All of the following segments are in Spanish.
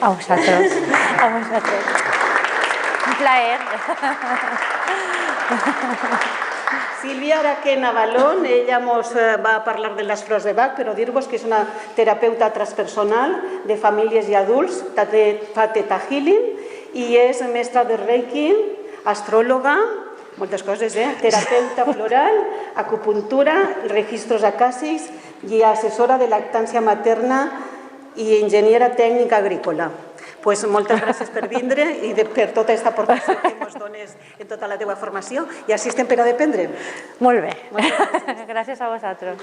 A vosotros. A vosotros. Un plaer. Sílvia Araquena Balón, ella ens va parlar de les flors de Bach, però dir-vos que és una terapeuta transpersonal de famílies i adults, fa Theta Healing i és mestra de Reiki, astròloga, moltes coses, terapeuta floral, acupuntura, registros acàsics i assessora de lactància materna i enginyera tècnica agrícola. Pues moltes gràcies per vindre i per tota aquesta aportació que ens dones en tota la teva formació. I així estem per a dependre. Molt bé. Gràcies a vosaltres.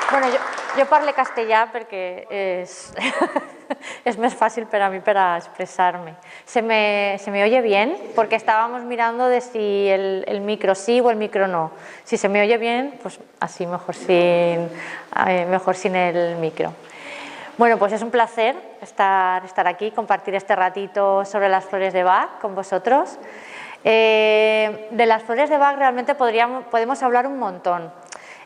Bueno, jo parlo castellà perquè es més fácil para mí para expresarme. ¿Se me oye bien? Porque estábamos mirando de si el micro sí o el micro no. Si se me oye bien, pues así mejor sin el micro. Bueno, pues es un placer estar aquí, compartir este ratito sobre las flores de Bach con vosotros. De las flores de Bach realmente podemos hablar un montón.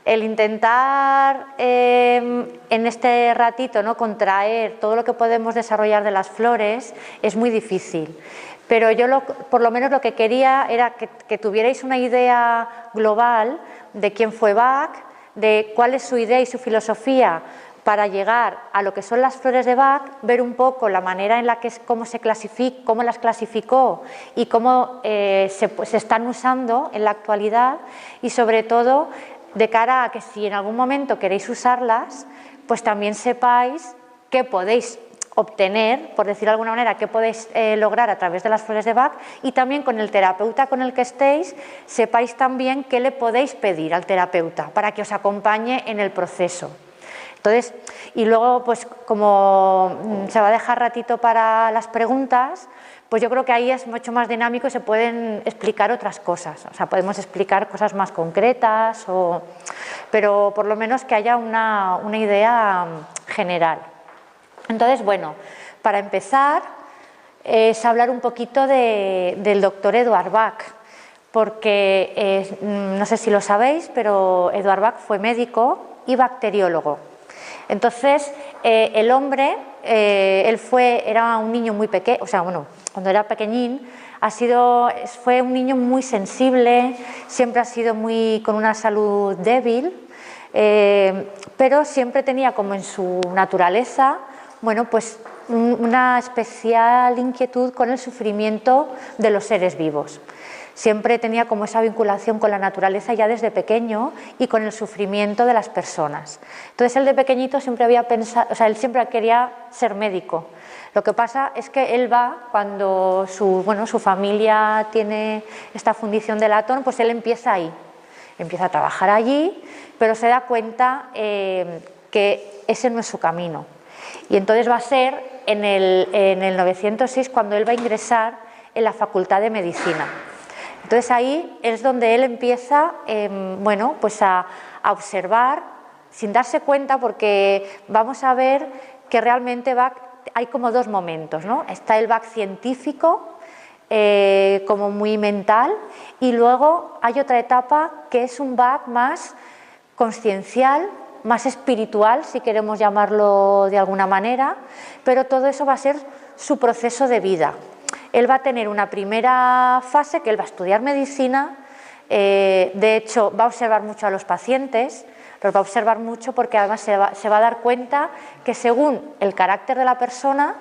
El intentar en este ratito, ¿no?, contraer todo lo que podemos desarrollar de las flores es muy difícil. Pero yo por lo menos lo que quería era que tuvierais una idea global de quién fue Bach, de cuál es su idea y su filosofía para llegar a lo que son las flores de Bach, ver un poco la manera en la que cómo las clasificó y cómo se están usando en la actualidad, y sobre todo de cara a que si en algún momento queréis usarlas, pues también sepáis qué podéis obtener, por decir de alguna manera, qué podéis lograr a través de las flores de Bach, y también con el terapeuta con el que estéis, sepáis también qué le podéis pedir al terapeuta para que os acompañe en el proceso. Entonces, y luego, pues como se va a dejar ratito para las preguntas, pues yo creo que ahí es mucho más dinámico y se pueden explicar otras cosas. O sea, podemos explicar cosas más concretas, pero por lo menos que haya una idea general. Entonces, bueno, para empezar es hablar un poquito del doctor Eduard Bach, porque no sé si lo sabéis, pero Eduard Bach fue médico y bacteriólogo. Entonces, el hombre, era un niño muy pequeño, o sea, bueno, cuando era pequeñín, fue un niño muy sensible, siempre ha sido con una salud débil, pero siempre tenía como en su naturaleza, bueno, pues una especial inquietud con el sufrimiento de los seres vivos. Siempre tenía como esa vinculación con la naturaleza ya desde pequeño y con el sufrimiento de las personas. Entonces él de pequeñito siempre había pensado, o sea, él siempre quería ser médico. Lo que pasa es que él cuando su familia tiene esta fundición de latón, pues él empieza ahí, empieza a trabajar allí, pero se da cuenta que ese no es su camino. Y entonces va a ser en el 906 cuando él va a ingresar en la Facultad de Medicina. Entonces ahí es donde él empieza pues a observar sin darse cuenta, porque vamos a ver que realmente Bach, hay como dos momentos, ¿no? Está el Bach científico, como muy mental, y luego hay otra etapa que es un Bach más consciencial, más espiritual, si queremos llamarlo de alguna manera, pero todo eso va a ser su proceso de vida. Él va a tener una primera fase que él va a estudiar medicina, de hecho va a observar mucho a los pacientes, los va a observar mucho porque además se va a dar cuenta que según el carácter de la persona,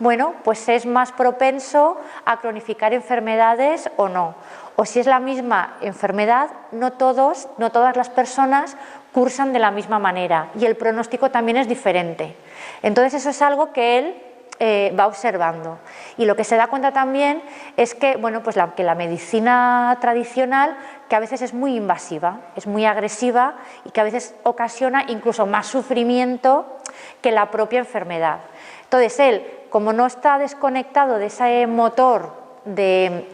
bueno, pues es más propenso a cronificar enfermedades o no. O si es la misma enfermedad, no todas las personas cursan de la misma manera y el pronóstico también es diferente. Entonces eso es algo que él va observando, y lo que se da cuenta también es que, bueno, pues que la medicina tradicional, que a veces es muy invasiva, es muy agresiva y que a veces ocasiona incluso más sufrimiento que la propia enfermedad. Entonces él, como no está desconectado de ese motor de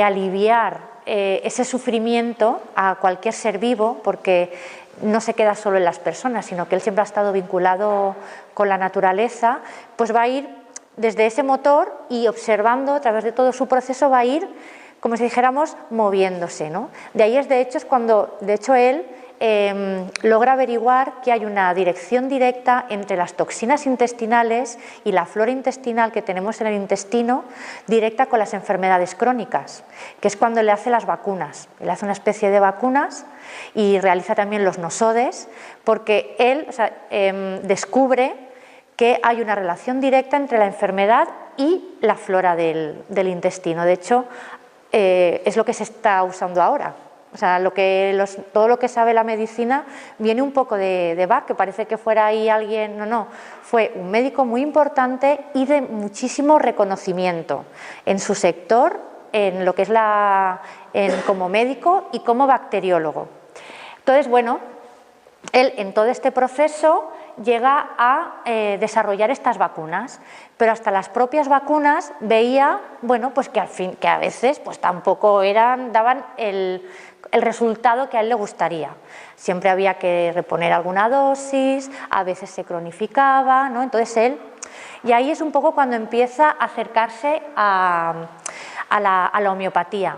aliviar ese sufrimiento a cualquier ser vivo, porque no se queda solo en las personas, sino que él siempre ha estado vinculado con la naturaleza, pues va a ir desde ese motor y observando a través de todo su proceso, va a ir, como si dijéramos, moviéndose, ¿no? De ahí de hecho es cuando, de hecho él logra averiguar que hay una dirección directa entre las toxinas intestinales y la flora intestinal que tenemos en el intestino, directa con las enfermedades crónicas, que es cuando le hace las vacunas. Él hace una especie de vacunas y realiza también los nosodes, porque él descubre que hay una relación directa entre la enfermedad y la flora del intestino. De hecho, es lo que se está usando ahora. O sea, todo lo que sabe la medicina viene un poco de Bach, que parece que fuera ahí alguien, no, fue un médico muy importante y de muchísimo reconocimiento en su sector, en lo que es como médico y como bacteriólogo. Entonces, bueno, él en todo este proceso llega a desarrollar estas vacunas, pero hasta las propias vacunas veía, bueno, pues que a veces pues tampoco daban el resultado que a él le gustaría. Siempre había que reponer alguna dosis, a veces se cronificaba, ¿no? Entonces y ahí es un poco cuando empieza a acercarse a la homeopatía.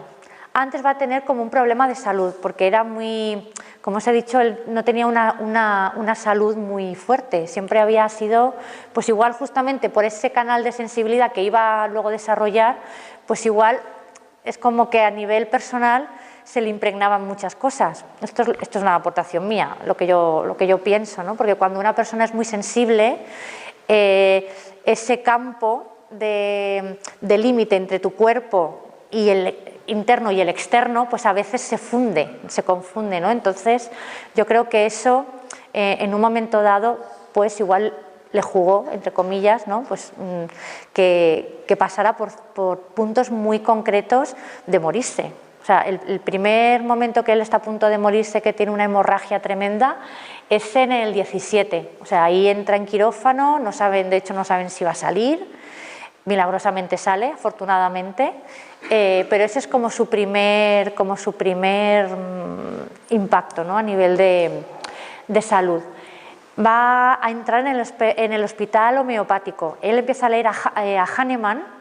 Antes va a tener como un problema de salud, porque era muy, como os he dicho, él no tenía una salud muy fuerte, siempre había sido, pues igual justamente por ese canal de sensibilidad que iba luego a desarrollar, pues igual es como que a nivel personal se le impregnaban muchas cosas. Esto es una aportación mía, lo que yo pienso, ¿no? Porque cuando una persona es muy sensible, ese campo de límite entre tu cuerpo y el interno y el externo, pues a veces se confunde, ¿no? Entonces yo creo que eso en un momento dado pues igual le jugó, entre comillas, ¿no? Pues que pasara por puntos muy concretos de morirse. O sea, el primer momento que él está a punto de morirse, que tiene una hemorragia tremenda, es en el 17. O sea, ahí entra en quirófano, de hecho no saben si va a salir, milagrosamente sale, afortunadamente, pero ese es como su primer impacto, ¿no? A nivel de salud. Va a entrar en el hospital homeopático. Él empieza a leer a Hahnemann,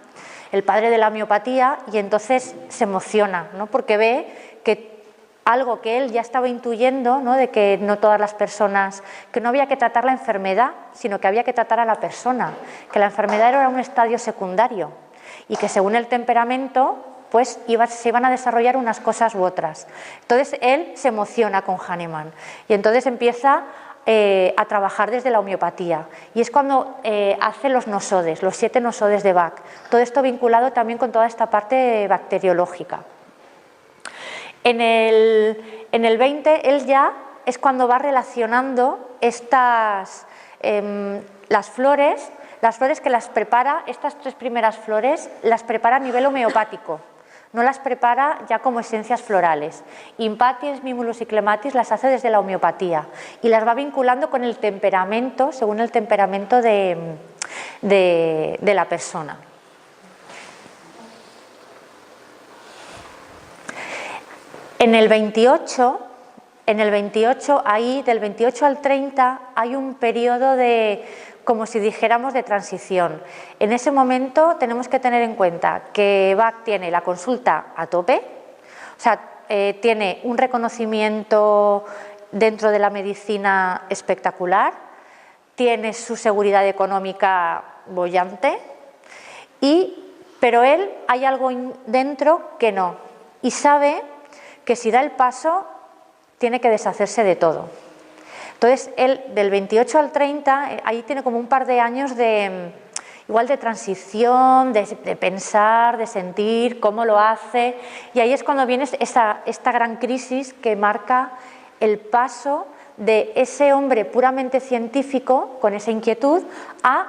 el padre de la homeopatía, y entonces se emociona, ¿no? Porque ve que algo que él ya estaba intuyendo, ¿no? De que no todas las personas, que no había que tratar la enfermedad, sino que había que tratar a la persona, que la enfermedad era un estadio secundario y que según el temperamento pues se iban a desarrollar unas cosas u otras. Entonces él se emociona con Hahnemann y entonces empieza a trabajar desde la homeopatía, y es cuando hace los nosodes, los 7 nosodes de Bach, todo esto vinculado también con toda esta parte bacteriológica. En el 20 él ya es cuando va relacionando las flores que las prepara, estas 3 primeras flores las prepara a nivel homeopático, no las prepara ya como esencias florales. Impatiens, Mimulus y Clematis las hace desde la homeopatía y las va vinculando con el temperamento, según el temperamento de la persona. En el 28, ahí del 28 al 30, hay un periodo como si dijéramos, de transición. En ese momento tenemos que tener en cuenta que Bach tiene la consulta a tope, o sea, tiene un reconocimiento dentro de la medicina espectacular, tiene su seguridad económica boyante, pero él hay algo dentro que no, y sabe que si da el paso tiene que deshacerse de todo. Entonces, él del 28 al 30, ahí tiene como un par de años igual de transición, de pensar, de sentir cómo lo hace, y ahí es cuando viene esta gran crisis que marca el paso de ese hombre puramente científico, con esa inquietud, a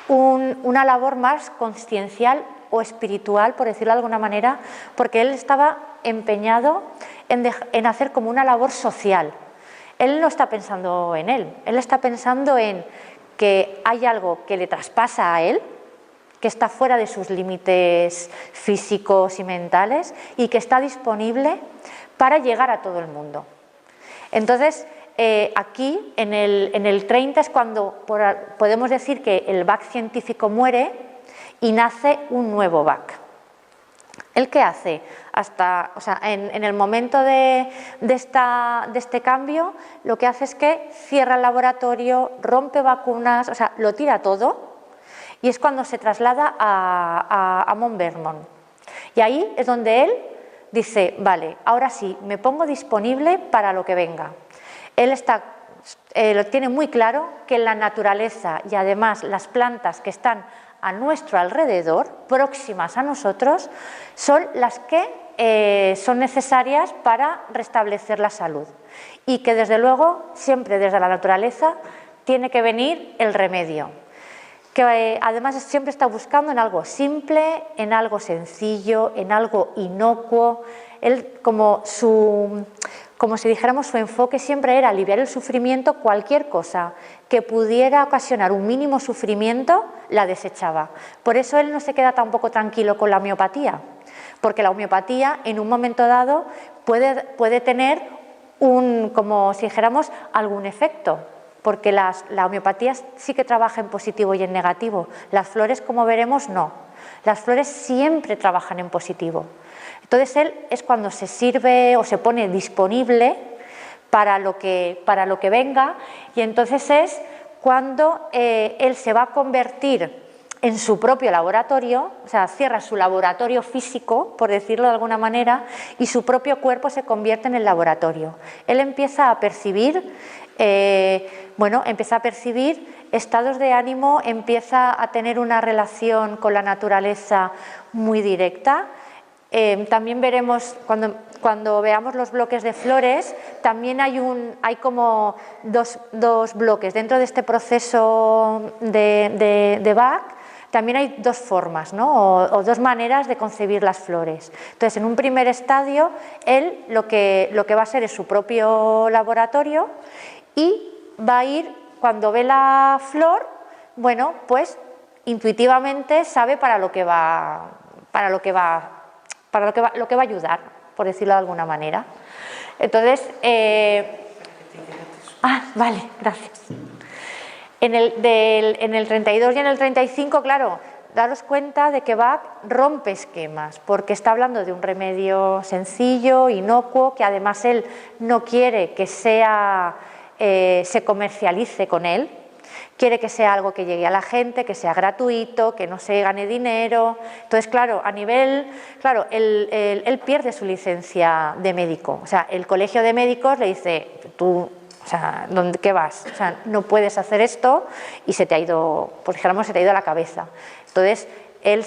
una labor más consciencial o espiritual, por decirlo de alguna manera, porque él estaba empeñado en hacer como una labor social. Él no está pensando en él está pensando en que hay algo que le traspasa a él, que está fuera de sus límites físicos y mentales y que está disponible para llegar a todo el mundo. Entonces, aquí en el 30 es cuando podemos decir que el Bach científico muere y nace un nuevo Bach. ¿Él qué hace? O sea, en el momento de este cambio, lo que hace es que cierra el laboratorio, rompe vacunas, o sea, lo tira todo, y es cuando se traslada a Mount Vernon. Y ahí es donde él dice, vale, ahora sí, me pongo disponible para lo que venga. Él lo tiene muy claro que la naturaleza y además las plantas que están a nuestro alrededor, próximas a nosotros, son las que son necesarias para restablecer la salud. Y que desde luego, siempre desde la naturaleza, tiene que venir el remedio. Que además siempre está buscando en algo simple, en algo sencillo, en algo inocuo. Él, como si dijéramos, su enfoque siempre era aliviar el sufrimiento. Cualquier cosa que pudiera ocasionar un mínimo sufrimiento, la desechaba. Por eso él no se queda tampoco tranquilo con la homeopatía, porque la homeopatía en un momento dado puede tener como si dijéramos, algún efecto. Porque la homeopatía sí que trabaja en positivo y en negativo. Las flores, como veremos, no. Las flores siempre trabajan en positivo. Entonces él es cuando se sirve o se pone disponible para lo que venga, y entonces es cuando él se va a convertir en su propio laboratorio, o sea, cierra su laboratorio físico, por decirlo de alguna manera, y su propio cuerpo se convierte en el laboratorio. Él empieza a percibir estados de ánimo, empieza a tener una relación con la naturaleza muy directa. También veremos, cuando veamos los bloques de flores, también hay como dos bloques. Dentro de este proceso de Bach, también hay dos formas, ¿no? o dos maneras de concebir las flores. Entonces, en un primer estadio, él lo que va a ser es su propio laboratorio, y va a ir, cuando ve la flor, bueno, pues intuitivamente sabe para lo que va a ayudar, por decirlo de alguna manera. Entonces, vale, gracias. En el 32 y en el 35, claro, daros cuenta de que Bach rompe esquemas, porque está hablando de un remedio sencillo, inocuo, que además él no quiere que se comercialice con él, quiere que sea algo que llegue a la gente, que sea gratuito, que no se gane dinero. Entonces, claro, él pierde su licencia de médico. O sea, el colegio de médicos le dice, tú, o sea, ¿qué vas? O sea, no puedes hacer esto, y se te ha ido, pues dijéramos, se te ha ido la cabeza. Entonces, él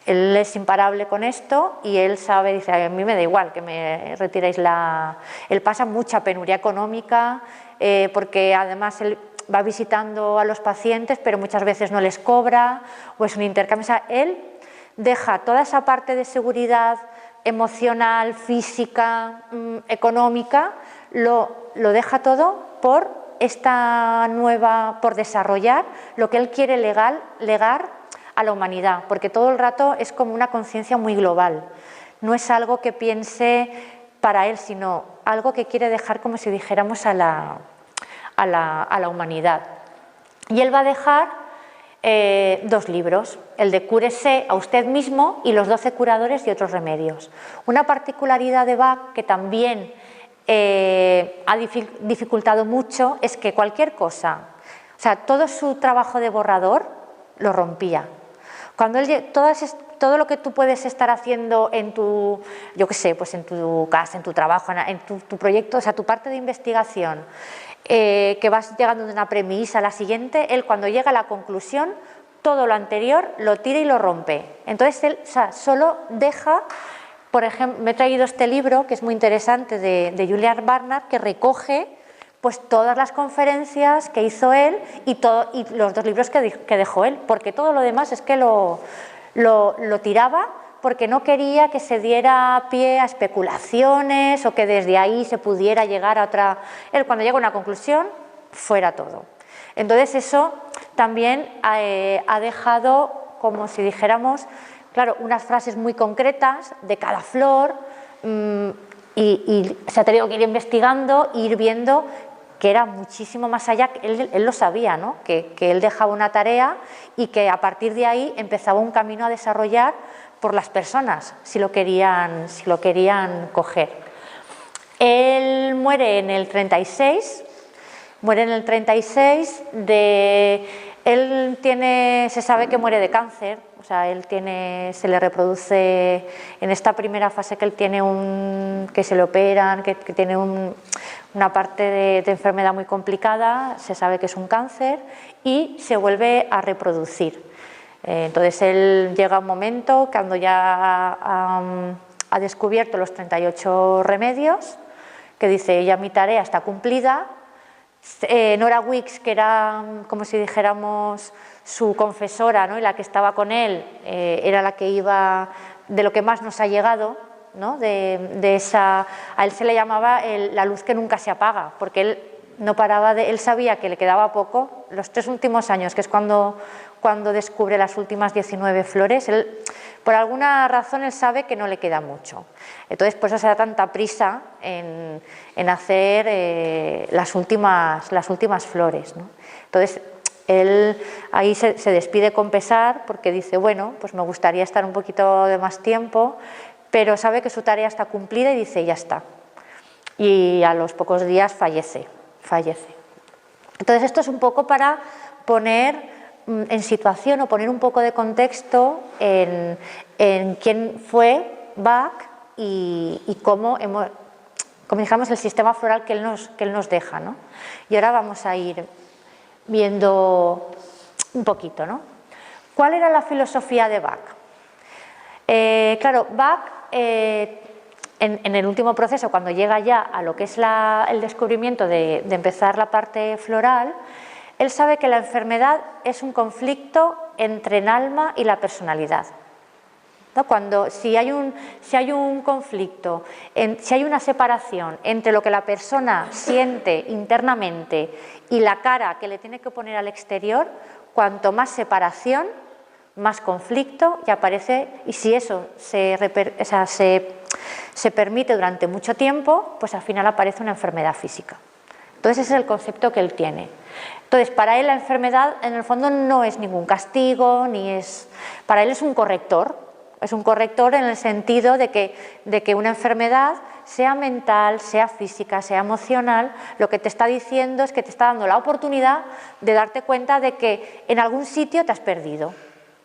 es imparable con esto, y él sabe, dice, a mí me da igual que me retiréis Él pasa mucha penuria económica, porque además él va visitando a los pacientes, pero muchas veces no les cobra, o es un intercambio. O sea, él deja toda esa parte de seguridad emocional, física, económica, lo deja todo por desarrollar lo que él quiere legar a la humanidad, porque todo el rato es como una conciencia muy global. No es algo que piense para él, sino algo que quiere dejar, como si dijéramos, a la humanidad. Y él va a dejar dos libros, el de Cúrese a usted mismo y los 12 curadores y otros remedios. Una particularidad de Bach que también ha dificultado mucho es que cualquier cosa, o sea, todo su trabajo de borrador lo rompía. Cuando él, todo lo que tú puedes estar haciendo en tu, yo qué sé, pues en tu casa, en tu trabajo, en tu proyecto, o sea, tu parte de investigación, que vas llegando de una premisa a la siguiente, él, cuando llega a la conclusión, todo lo anterior lo tira y lo rompe. Entonces él, o sea, solo deja, por ejemplo, me he traído este libro que es muy interesante de Julian Barnard, que recoge pues todas las conferencias que hizo él y los dos libros que dejó él, porque todo lo demás es que lo tiraba, porque no quería que se diera pie a especulaciones o que desde ahí se pudiera llegar a otra. Él, cuando llega a una conclusión, fuera todo. Entonces eso también ha dejado, como si dijéramos, claro, unas frases muy concretas de cada flor, y se ha tenido que ir investigando e ir viendo que era muchísimo más allá. Él lo sabía, ¿no? Que él dejaba una tarea y que a partir de ahí empezaba un camino a desarrollar por las personas si lo querían coger. Él muere en el 36, se sabe que muere de cáncer, o sea, se le reproduce en esta primera fase que él tiene que se le operan, que tiene una parte de enfermedad muy complicada, se sabe que es un cáncer y se vuelve a reproducir. Entonces él llega a un momento cuando ya ha descubierto los 38 remedios, que dice, ya mi tarea está cumplida. Nora Wicks, que era como si dijéramos su confesora, ¿no?, y la que estaba con él, era la que iba de lo que más nos ha llegado, ¿no?, a él se le llamaba la luz que nunca se apaga, porque él no paraba él sabía que le quedaba poco, los 3 últimos años, que es cuando descubre las últimas 19 flores, por alguna razón él sabe que no le queda mucho. Entonces, por eso se da tanta prisa en hacer las últimas flores, ¿no? Entonces, él ahí se despide con pesar porque dice, bueno, pues me gustaría estar un poquito de más tiempo, pero sabe que su tarea está cumplida y dice, ya está. Y a los pocos días fallece. Entonces, esto es un poco para poner en situación o poner un poco de contexto en quién fue Bach y cómo dijéramos, el sistema floral que él nos deja, ¿no? Y ahora vamos a ir viendo un poquito, ¿no? ¿Cuál era la filosofía de Bach? Claro, Bach en el último proceso, cuando llega ya a lo que es el descubrimiento de empezar la parte floral, él sabe que la enfermedad es un conflicto entre el alma y la personalidad, ¿no? Si hay un conflicto, si hay una separación entre lo que la persona siente internamente y la cara que le tiene que poner al exterior, cuanto más separación, más conflicto y aparece, y si eso se permite durante mucho tiempo, pues al final aparece una enfermedad física. Entonces ese es el concepto que él tiene. Entonces, para él la enfermedad en el fondo no es ningún castigo, para él es un corrector en el sentido de que una enfermedad, sea mental, sea física, sea emocional, lo que te está diciendo es que te está dando la oportunidad de darte cuenta de que en algún sitio te has perdido,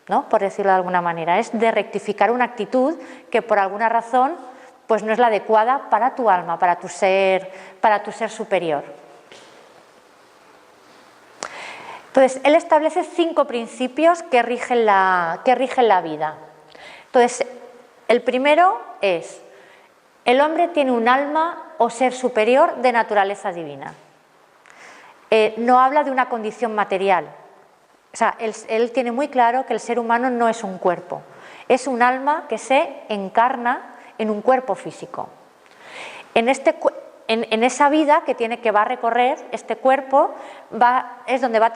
¿no?, por decirlo de alguna manera, es de rectificar una actitud que por alguna razón pues no es la adecuada para tu alma, para tu ser superior. Entonces, él establece 5 principios que rigen la vida. Entonces, el primero es, el hombre tiene un alma o ser superior de naturaleza divina. No habla de una condición material. O sea, él tiene muy claro que el ser humano no es un cuerpo, es un alma que se encarna en un cuerpo físico. En esa vida que va a recorrer este cuerpo, es donde va a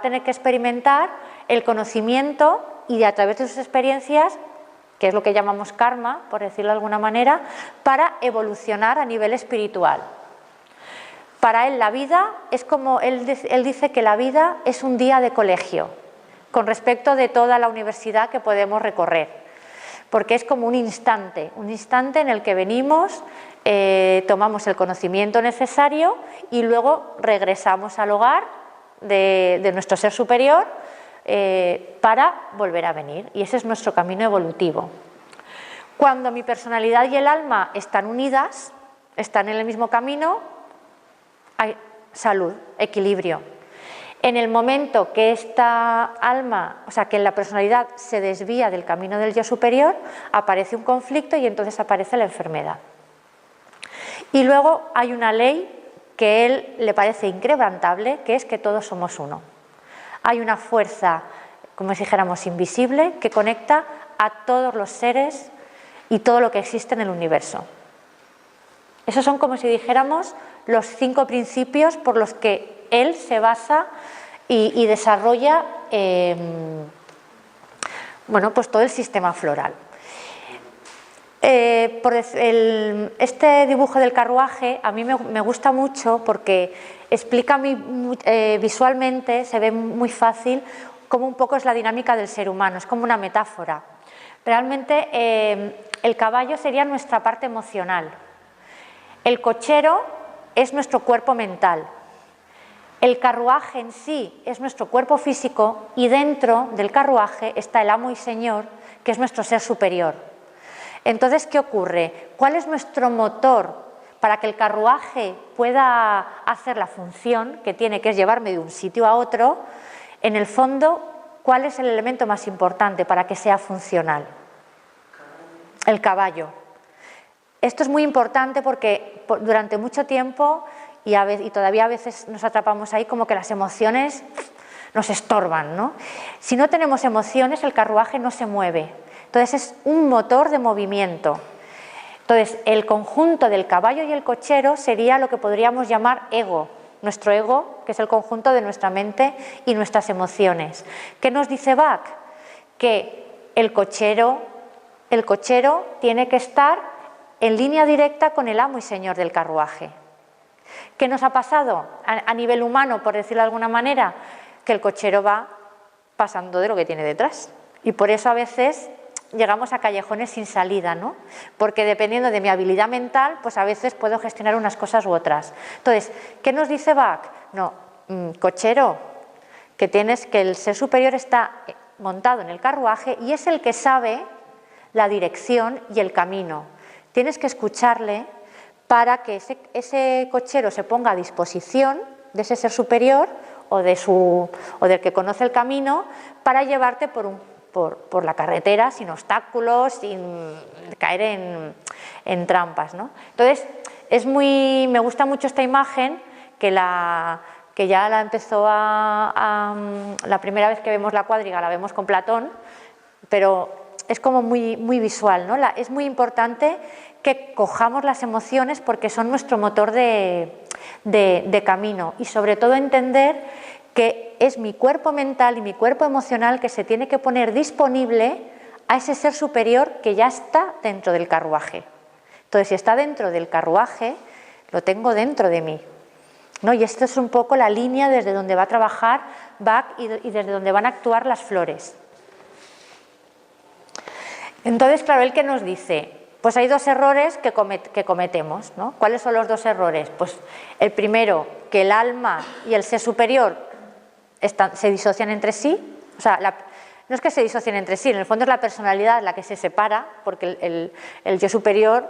tener que experimentar el conocimiento y a través de sus experiencias, que es lo que llamamos karma, por decirlo de alguna manera, para evolucionar a nivel espiritual. Para él la vida es como, él dice que la vida es un día de colegio, con respecto de toda la universidad que podemos recorrer, porque es como un instante en el que venimos, tomamos el conocimiento necesario y luego regresamos al hogar de nuestro ser superior para volver a venir, y ese es nuestro camino evolutivo. Cuando mi personalidad y el alma están unidas, están en el mismo camino, hay salud, equilibrio. En el momento que esta alma, o sea, que la personalidad se desvía del camino del yo superior, aparece un conflicto y entonces aparece la enfermedad. Y luego hay una ley que a él le parece inquebrantable, que es que todos somos uno. Hay una fuerza, como si dijéramos, invisible, que conecta a todos los seres y todo lo que existe en el universo. Esos son, como si dijéramos, los 5 principios por los que él se basa y desarrolla pues todo el sistema floral. Este dibujo del carruaje a mí me gusta mucho porque explica visualmente, se ve muy fácil cómo un poco es la dinámica del ser humano, es como una metáfora. Realmente el caballo sería nuestra parte emocional. El cochero es nuestro cuerpo mental. El carruaje en sí es nuestro cuerpo físico y dentro del carruaje está el amo y señor, que es nuestro ser superior. Entonces, ¿qué ocurre? ¿Cuál es nuestro motor para que el carruaje pueda hacer la función que tiene, que es llevarme de un sitio a otro? En el fondo, ¿cuál es el elemento más importante para que sea funcional? El caballo. Esto es muy importante porque durante mucho tiempo y todavía a veces nos atrapamos ahí como que las emociones nos estorban, ¿no? Si no tenemos emociones, el carruaje no se mueve. Entonces es un motor de movimiento. Entonces el conjunto del caballo y el cochero sería lo que podríamos llamar ego. Nuestro ego, que es el conjunto de nuestra mente y nuestras emociones. ¿Qué nos dice Bach? Que el cochero tiene que estar en línea directa con el amo y señor del carruaje. ¿Qué nos ha pasado a nivel humano, por decirlo de alguna manera? Que el cochero va pasando de lo que tiene detrás. Y por eso a veces llegamos a callejones sin salida, ¿no? Porque dependiendo de mi habilidad mental, pues a veces puedo gestionar unas cosas u otras. Entonces, ¿qué nos dice Bach? No, cochero, que el ser superior está montado en el carruaje y es el que sabe la dirección y el camino. Tienes que escucharle para que ese cochero se ponga a disposición de ese ser superior o del que conoce el camino para llevarte por la carretera sin obstáculos, sin caer en trampas, ¿no? Entonces, me gusta mucho esta imagen que ya la empezó la primera vez que vemos la cuadriga la vemos con Platón, pero es como muy visual, ¿no? Es muy importante que cojamos las emociones porque son nuestro motor de camino y sobre todo entender que es mi cuerpo mental y mi cuerpo emocional que se tiene que poner disponible a ese ser superior que ya está dentro del carruaje. Entonces, si está dentro del carruaje, lo tengo dentro de mí, ¿no? Y esto es un poco la línea desde donde va a trabajar Bach y desde donde van a actuar las flores. Entonces, claro, ¿él qué nos dice? Pues hay dos errores que cometemos, ¿no? ¿Cuáles son los dos errores? Pues el primero, que el alma y el ser superior se disocian entre sí. O sea, no es que se disocien entre sí, en el fondo es la personalidad la que se separa, porque el yo superior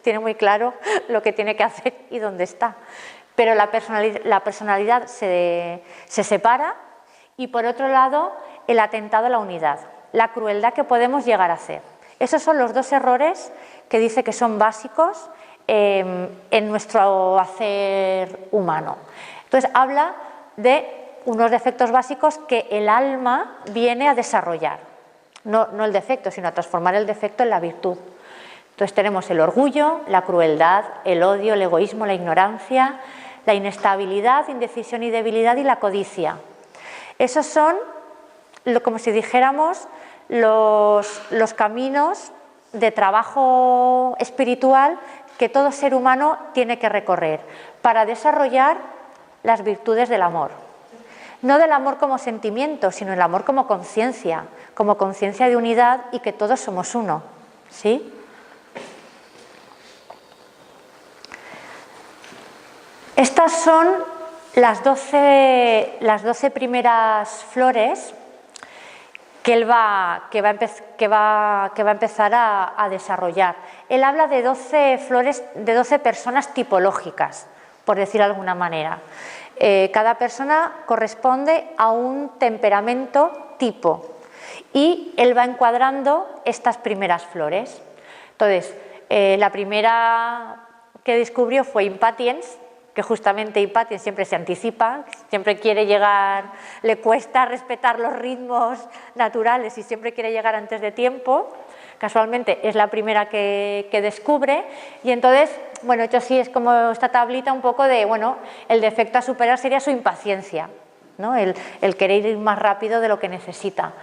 tiene muy claro lo que tiene que hacer y dónde está. Pero la personalidad se separa y, por otro lado, el atentado a la unidad, la crueldad que podemos llegar a hacer. Esos son los dos errores que dice que son básicos en nuestro hacer humano. Entonces, habla de unos defectos básicos que el alma viene a desarrollar. No el defecto, sino a transformar el defecto en la virtud. Entonces tenemos el orgullo, la crueldad, el odio, el egoísmo, la ignorancia, la inestabilidad, indecisión y debilidad y la codicia. Esos son, como si dijéramos, los caminos de trabajo espiritual que todo ser humano tiene que recorrer para desarrollar las virtudes del amor. No del amor como sentimiento, sino el amor como conciencia de unidad y que todos somos uno, ¿sí? Estas son las 12 primeras flores que él va a empezar a desarrollar. Él habla de 12 flores, de 12 personas tipológicas, por decir de alguna manera. Cada persona corresponde a un temperamento tipo y él va encuadrando estas primeras flores. Entonces, la primera que descubrió fue Impatiens, que justamente Impatiens siempre se anticipa, siempre quiere llegar, le cuesta respetar los ritmos naturales y siempre quiere llegar antes de tiempo. Casualmente es la primera que descubre y entonces, bueno, esto sí es como esta tablita un poco de, bueno, el defecto a superar sería su impaciencia, ¿no? El querer ir más rápido de lo que necesita.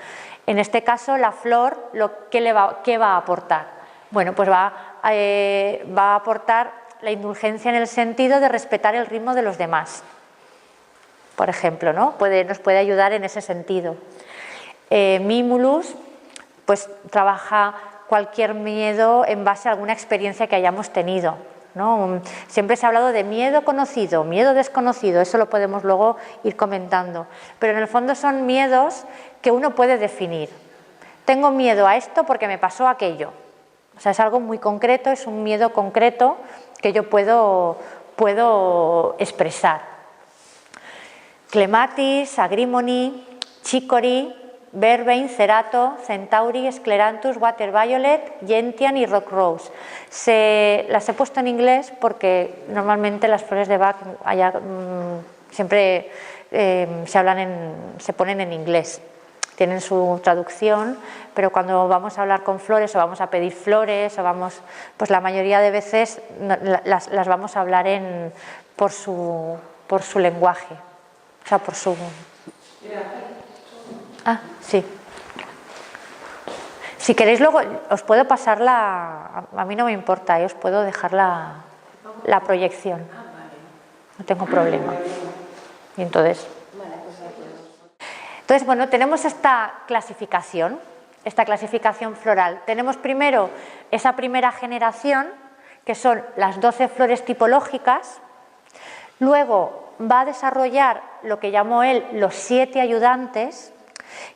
En este caso, la flor, ¿qué va a aportar? Bueno, pues va a aportar la indulgencia en el sentido de respetar el ritmo de los demás, por ejemplo, ¿no? Nos puede ayudar en ese sentido. Mimulus, pues trabaja cualquier miedo en base a alguna experiencia que hayamos tenido, ¿no? Siempre se ha hablado de miedo conocido, miedo desconocido, eso lo podemos luego ir comentando, pero en el fondo son miedos que uno puede definir. Tengo miedo a esto porque me pasó aquello. O sea, es algo muy concreto, es un miedo concreto que yo puedo expresar. Clematis, Agrimony, Chicory, Vervain, Cerato, Centauri, Scleranthus, Water Violet, Gentian y Rock Rose. Las he puesto en inglés porque normalmente las flores de Bach siempre se ponen en inglés. Tienen su traducción, pero cuando vamos a hablar con flores o vamos a pedir flores pues la mayoría de veces las vamos a hablar por su lenguaje, o sea, por su... Ah, sí. Si queréis luego os puedo pasar a mí no me importa, os puedo dejar la proyección, no tengo problema. Y entonces, bueno, tenemos esta clasificación floral. Tenemos primero esa primera generación, que son las 12 flores tipológicas. Luego va a desarrollar lo que llamó él los 7 ayudantes,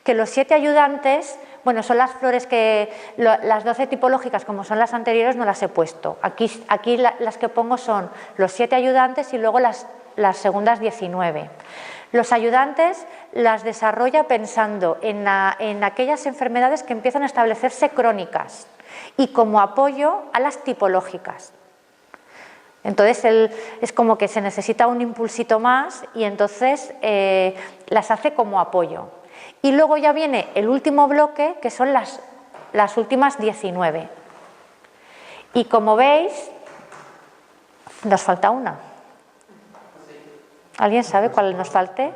que los 7 ayudantes, bueno, son las flores que, las 12 tipológicas, como son las anteriores, no las he puesto. Aquí las que pongo son los 7 ayudantes y luego las segundas 19. Los ayudantes las desarrolla pensando en aquellas enfermedades que empiezan a establecerse crónicas y como apoyo a las tipológicas. Entonces es como que se necesita un impulsito más y entonces las hace como apoyo. Y luego ya viene el último bloque, que son las últimas 19. Y como veis, nos falta una. ¿Alguien sabe cuál nos falte?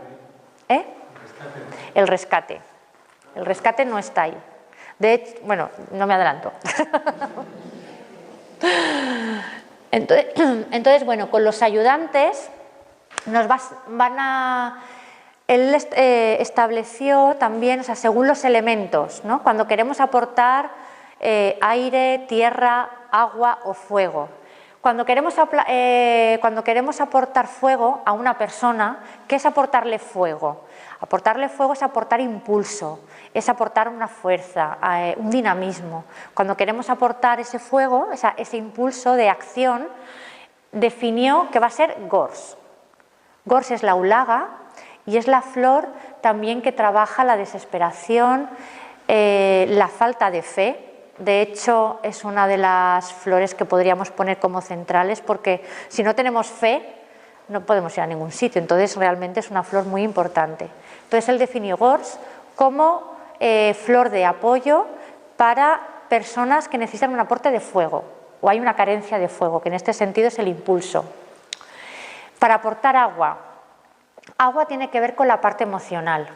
El rescate. El rescate no está ahí. De hecho, bueno, no me adelanto. Entonces, bueno, con los ayudantes él estableció también, o sea, según los elementos, ¿no? Cuando queremos aportar aire, tierra, agua o fuego. Cuando queremos aportar fuego a una persona, ¿qué es aportarle fuego? Aportarle fuego es aportar impulso, es aportar una fuerza, un dinamismo. Cuando queremos aportar ese fuego, ese impulso de acción, definió que va a ser Gors. Gors es la ulaga y es la flor también que trabaja la desesperación, la falta de fe. De hecho, es una de las flores que podríamos poner como centrales porque si no tenemos fe no podemos ir a ningún sitio, entonces realmente es una flor muy importante. Entonces él definió Gors como flor de apoyo para personas que necesitan un aporte de fuego o hay una carencia de fuego, que en este sentido es el impulso. Para aportar agua tiene que ver con la parte emocional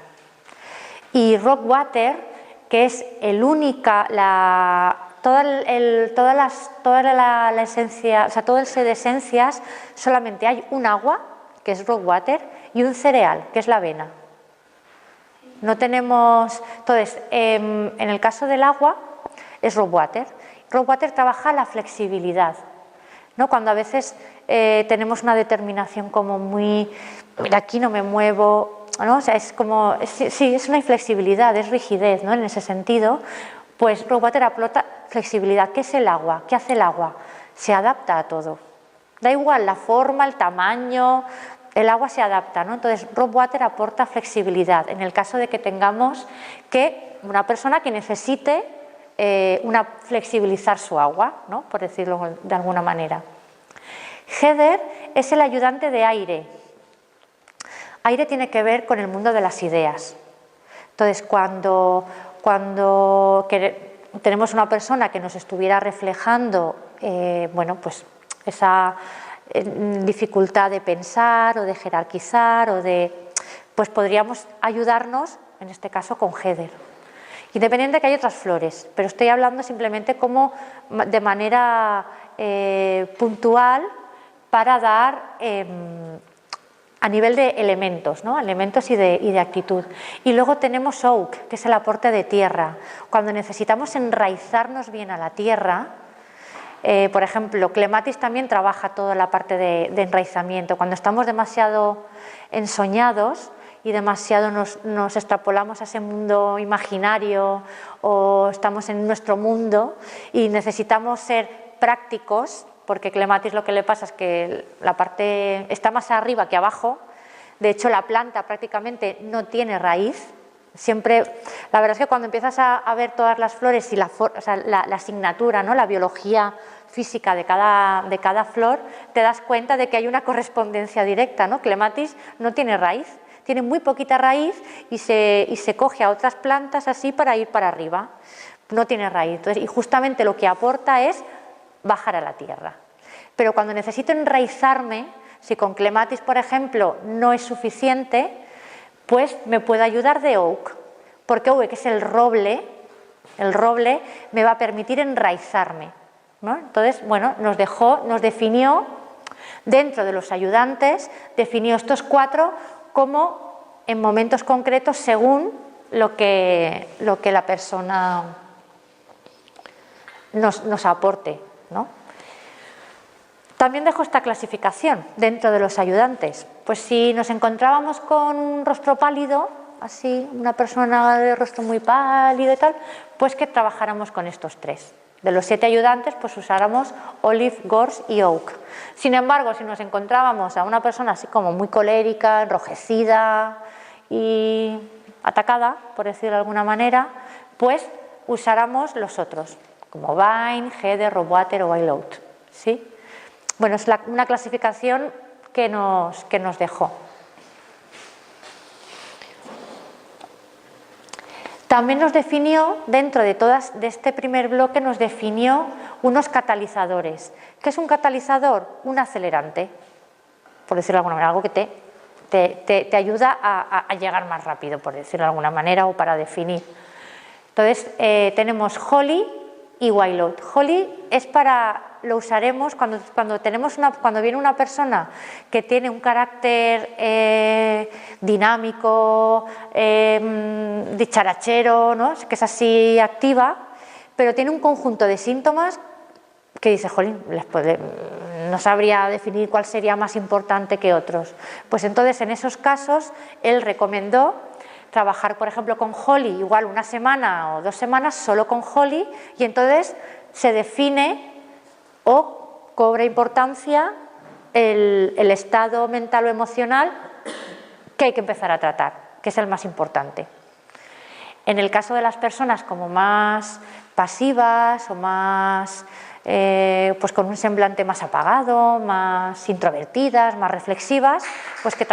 y Rockwater, que es toda la esencia, o sea, todo el set de esencias, solamente hay un agua, que es Rockwater, y un cereal, que es la avena. No tenemos, entonces, en el caso del agua es Rockwater. Rockwater trabaja la flexibilidad, ¿no? Cuando a veces tenemos una determinación como muy, mira, aquí no me muevo, ¿no? O sea, es como, sí, es una inflexibilidad, es rigidez, ¿no? En ese sentido, pues Rockwater aporta flexibilidad. ¿Qué es el agua? ¿Qué hace el agua? Se adapta a todo. Da igual la forma, el tamaño, el agua se adapta, ¿no? Entonces Rockwater aporta flexibilidad en el caso de que tengamos una persona que necesite flexibilizar su agua, ¿no? Por decirlo de alguna manera. Heather es el ayudante de aire. Aire tiene que ver con el mundo de las ideas. Entonces, cuando tenemos una persona que nos estuviera reflejando, bueno, pues esa dificultad de pensar o de jerarquizar pues podríamos ayudarnos, en este caso, con Heather. Independiente de que hay otras flores, pero estoy hablando simplemente como de manera puntual para dar a nivel de elementos, ¿no? Elementos y de actitud. Y luego tenemos oak, que es el aporte de tierra. Cuando necesitamos enraizarnos bien a la tierra, por ejemplo, clematis también trabaja toda la parte de enraizamiento. Cuando estamos demasiado ensoñados y demasiado nos extrapolamos a ese mundo imaginario o estamos en nuestro mundo y necesitamos ser prácticos, porque clematis lo que le pasa es que la parte está más arriba que abajo. De hecho, la planta prácticamente no tiene raíz. Siempre, la verdad es que cuando empiezas a ver todas las flores y la asignatura, ¿no? La biología física de cada flor, te das cuenta de que hay una correspondencia directa, ¿no? Clematis no tiene raíz, tiene muy poquita raíz y se coge a otras plantas así para ir para arriba. No tiene raíz. Entonces, y justamente lo que aporta es bajar a la tierra. Pero cuando necesito enraizarme, si con clematis, por ejemplo, no es suficiente, pues me puede ayudar de oak, porque oak, que es el roble me va a permitir enraizarme, ¿no? Entonces, bueno, nos definió, dentro de los ayudantes, definió estos 4 como en momentos concretos según lo que la persona nos aporte, ¿no? También dejo esta clasificación dentro de los ayudantes. Pues si nos encontrábamos con un rostro pálido, así, una persona de rostro muy pálido y tal, pues que trabajáramos con estos 3. De los 7 ayudantes, pues usáramos olive, gorse y oak. Sin embargo, si nos encontrábamos a una persona así como muy colérica, enrojecida y atacada, por decirlo de alguna manera, pues usáramos los otros, como vine, heather, rosewater o violet, ¿sí? Bueno, es una clasificación que nos dejó. También nos definió, dentro de este primer bloque, nos definió unos catalizadores. ¿Qué es un catalizador? Un acelerante, por decirlo de alguna manera, algo que te ayuda a llegar más rápido, por decirlo de alguna manera, o para definir. Entonces, tenemos holly y violet. Holly lo usaremos cuando viene una persona que tiene un carácter dinámico, dicharachero, ¿no? Que es así activa, pero tiene un conjunto de síntomas que dice, jolín, no sabría definir cuál sería más importante que otros. Pues entonces, en esos casos, él recomendó trabajar, por ejemplo, con holly, igual 1 semana o 2 semanas solo con holly, y entonces se define o cobra importancia el estado mental o emocional que hay que empezar a tratar, que es el más importante. En el caso de las personas como más pasivas o más pues con un semblante más apagado, más introvertidas, más reflexivas, pues que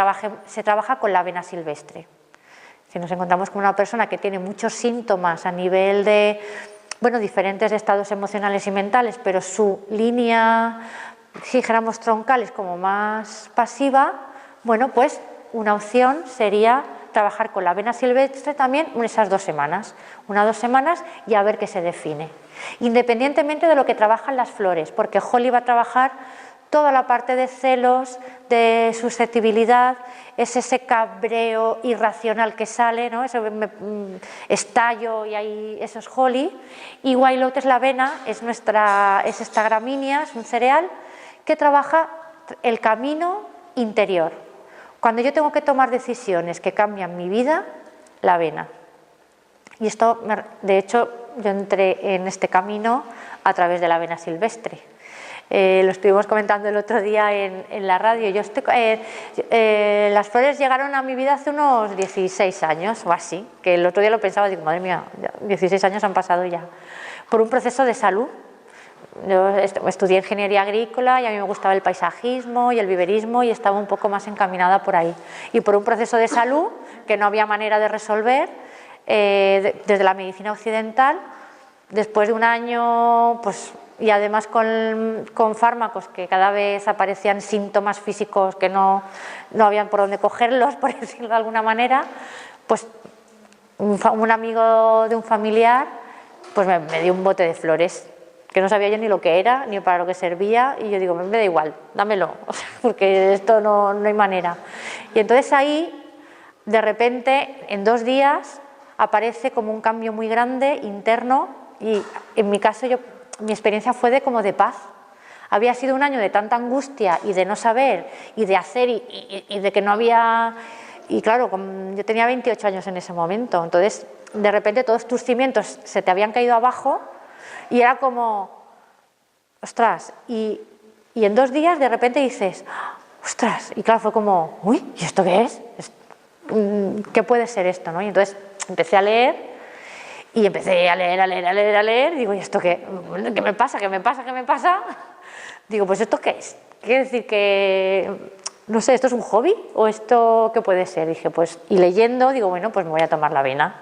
se trabaja con la avena silvestre. Si nos encontramos con una persona que tiene muchos síntomas a nivel de, bueno, diferentes estados emocionales y mentales, pero su línea, si dijéramos troncal, es como más pasiva, bueno, pues una opción sería trabajar con la avena silvestre también esas 2 semanas, 1 o 2 semanas, y a ver qué se define. Independientemente de lo que trabajan las flores, porque holly va a trabajar toda la parte de celos, de susceptibilidad, es ese cabreo irracional que sale, ¿no? Ese estallo y ahí eso es holly. Y violet es la avena, es esta gramínea, es un cereal que trabaja el camino interior. Cuando yo tengo que tomar decisiones que cambian mi vida, la avena. Y esto, de hecho, yo entré en este camino a través de la avena silvestre. Lo estuvimos comentando el otro día en la radio. Las flores llegaron a mi vida hace unos 16 años o así, que el otro día lo pensaba, digo, madre mía, 16 años han pasado ya, por un proceso de salud. Yo estudié ingeniería agrícola y a mí me gustaba el paisajismo y el viverismo y estaba un poco más encaminada por ahí. Y por un proceso de salud que no había manera de resolver desde la medicina occidental, después de un año, pues, y además con fármacos que cada vez aparecían síntomas físicos que no habían por dónde cogerlos, por decirlo de alguna manera, pues un amigo de un familiar pues me dio un bote de flores que no sabía yo ni lo que era, ni para lo que servía, y yo digo, me da igual, dámelo, porque esto no hay manera. Y entonces ahí, de repente, en 2 días, aparece como un cambio muy grande, interno, y en mi caso mi experiencia fue como de paz. Había sido un año de tanta angustia y de no saber y de hacer y de que no había... Y claro, yo tenía 28 años en ese momento, entonces de repente todos tus cimientos se te habían caído abajo y era como, ostras, y en 2 días de repente dices, ostras, y claro, fue como, uy, ¿y esto qué es? ¿Qué puede ser esto, no? Y entonces empecé a leer y empecé a leer, digo, ¿y esto qué? ¿Qué me pasa? ¿Qué me pasa? ¿Qué me pasa? Digo, pues ¿esto qué es? ¿Quiere decir que, no sé, esto es un hobby o esto qué puede ser? Dije, pues, y leyendo, digo, bueno, pues me voy a tomar la avena.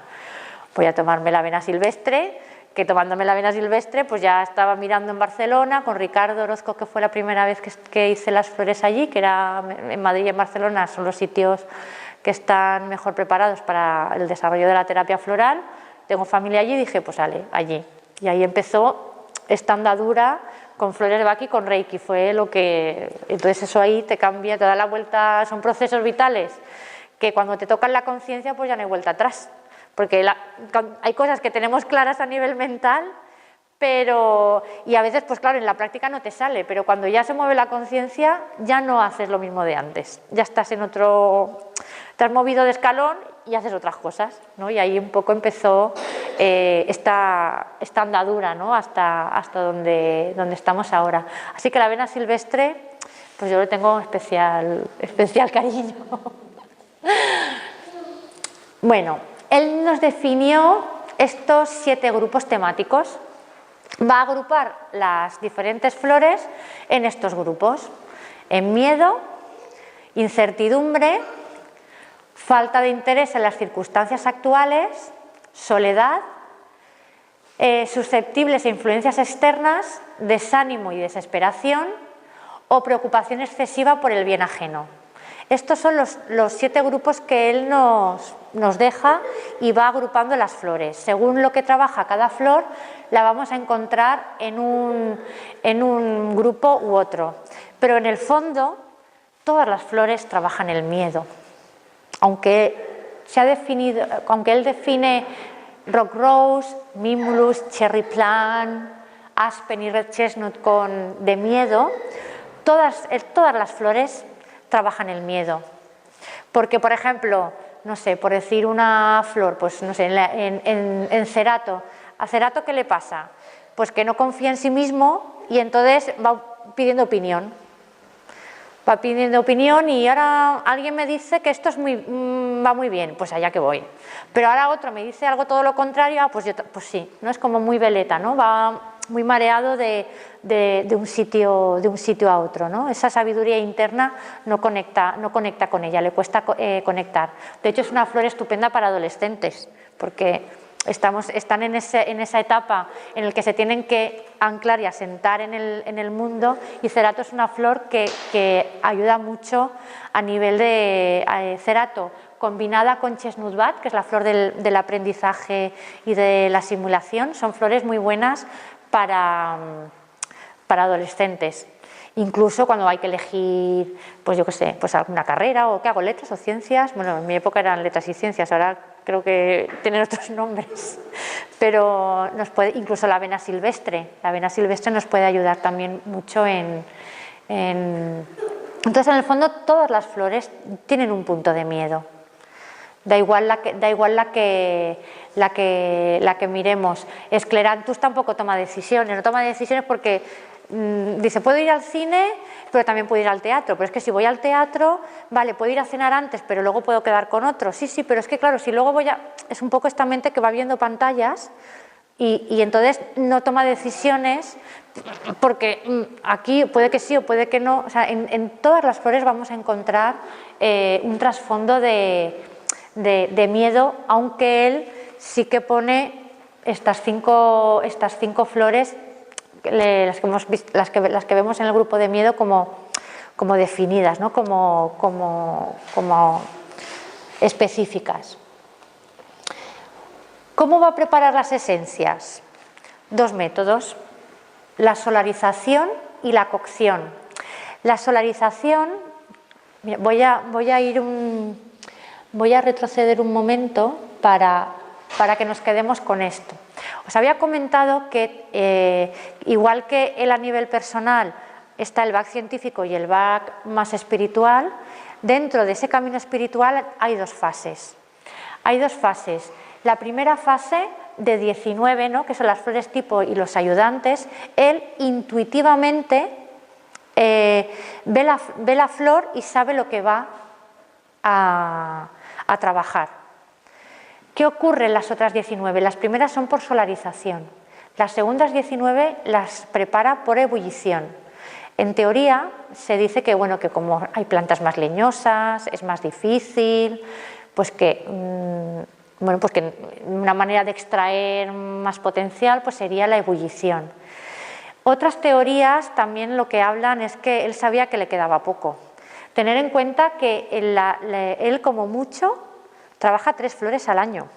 Voy a tomarme la avena silvestre, que tomándome la avena silvestre, pues ya estaba mirando en Barcelona con Ricardo Orozco, que fue la primera vez que hice las flores allí, que era en Madrid y en Barcelona, son los sitios que están mejor preparados para el desarrollo de la terapia floral. Tengo familia allí y dije, pues sale, allí. Y ahí empezó esta andadura con flores de Bach y con Reiki, fue lo que... Entonces eso ahí te cambia, te da la vuelta, son procesos vitales que cuando te tocan la conciencia pues ya no hay vuelta atrás, porque hay cosas que tenemos claras a nivel mental, pero... y a veces pues claro, en la práctica no te sale, pero cuando ya se mueve la conciencia ya no haces lo mismo de antes, ya estás en otro... te has movido de escalón y haces otras cosas, ¿no? Y ahí un poco empezó esta andadura, ¿no? hasta donde estamos ahora. Así que la avena silvestre, pues yo le tengo especial cariño. Bueno, él nos definió estos 7 grupos temáticos. Va a agrupar las diferentes flores en estos grupos: en miedo, incertidumbre, falta de interés en las circunstancias actuales, soledad, susceptibles a influencias externas, desánimo y desesperación o preocupación excesiva por el bien ajeno. Estos son los 7 grupos que él nos deja y va agrupando las flores. Según lo que trabaja cada flor, la vamos a encontrar en un grupo u otro. Pero en el fondo, todas las flores trabajan el miedo. Aunque él define Rock Rose, Mimulus, Cherry Plant, Aspen y Red Chestnut de miedo, todas las flores trabajan el miedo. Porque, por ejemplo, no sé, por decir una flor, pues no sé, en cerato, ¿a cerato qué le pasa? Pues que no confía en sí mismo y entonces va pidiendo opinión. Va pidiendo opinión y ahora alguien me dice que esto va muy bien, pues allá que voy. Pero ahora otro me dice algo todo lo contrario, pues sí, no es como muy veleta, ¿no? Va muy mareado de un sitio a otro, ¿no? Esa sabiduría interna no conecta con ella, le cuesta conectar. De hecho, es una flor estupenda para adolescentes, porque están en esa etapa en la que se tienen que anclar y asentar en el mundo, y cerato es una flor que ayuda mucho a nivel de cerato combinada con chestnut bat, que es la flor del aprendizaje y de la simulación. Son flores muy buenas para adolescentes. Incluso cuando hay que elegir, pues yo qué sé, pues alguna carrera, o qué hago, letras o ciencias. Bueno, en mi época eran letras y ciencias, ahora creo que tienen otros nombres. Pero incluso la avena silvestre nos puede ayudar también mucho entonces, en el fondo, todas las flores tienen un punto de miedo. Da igual la que miremos. Escleranthus tampoco toma decisiones, no toma decisiones porque dice, puedo ir al cine, pero también puedo ir al teatro. Pero es que si voy al teatro, vale, puedo ir a cenar antes, pero luego puedo quedar con otro. Sí, pero es que claro, si luego es un poco esta mente que va viendo pantallas y entonces no toma decisiones, porque aquí puede que sí o puede que no. O sea, en todas las flores vamos a encontrar un trasfondo de miedo, aunque él sí que pone estas cinco flores, las que vemos en el grupo de miedo, como definidas, ¿no? como específicas. ¿Cómo va a preparar las esencias? 2 métodos. la solarización y la cocción. La solarización, voy a retroceder un momento para que nos quedemos con esto. Os había comentado que igual que él a nivel personal está el back científico y el back más espiritual, dentro de ese camino espiritual hay dos fases. Hay dos fases. La primera fase de 19, ¿no?, que son las flores tipo y los ayudantes, él intuitivamente ve la flor y sabe lo que va a trabajar. ¿Qué ocurre en las otras 19? Las primeras son por solarización. Las segundas 19 las prepara por ebullición. En teoría se dice que, bueno, que como hay plantas más leñosas, es más difícil, pues que una manera de extraer más potencial pues sería la ebullición. Otras teorías también lo que hablan es que él sabía que le quedaba poco. Tener en cuenta que él como mucho trabaja 3 flores al año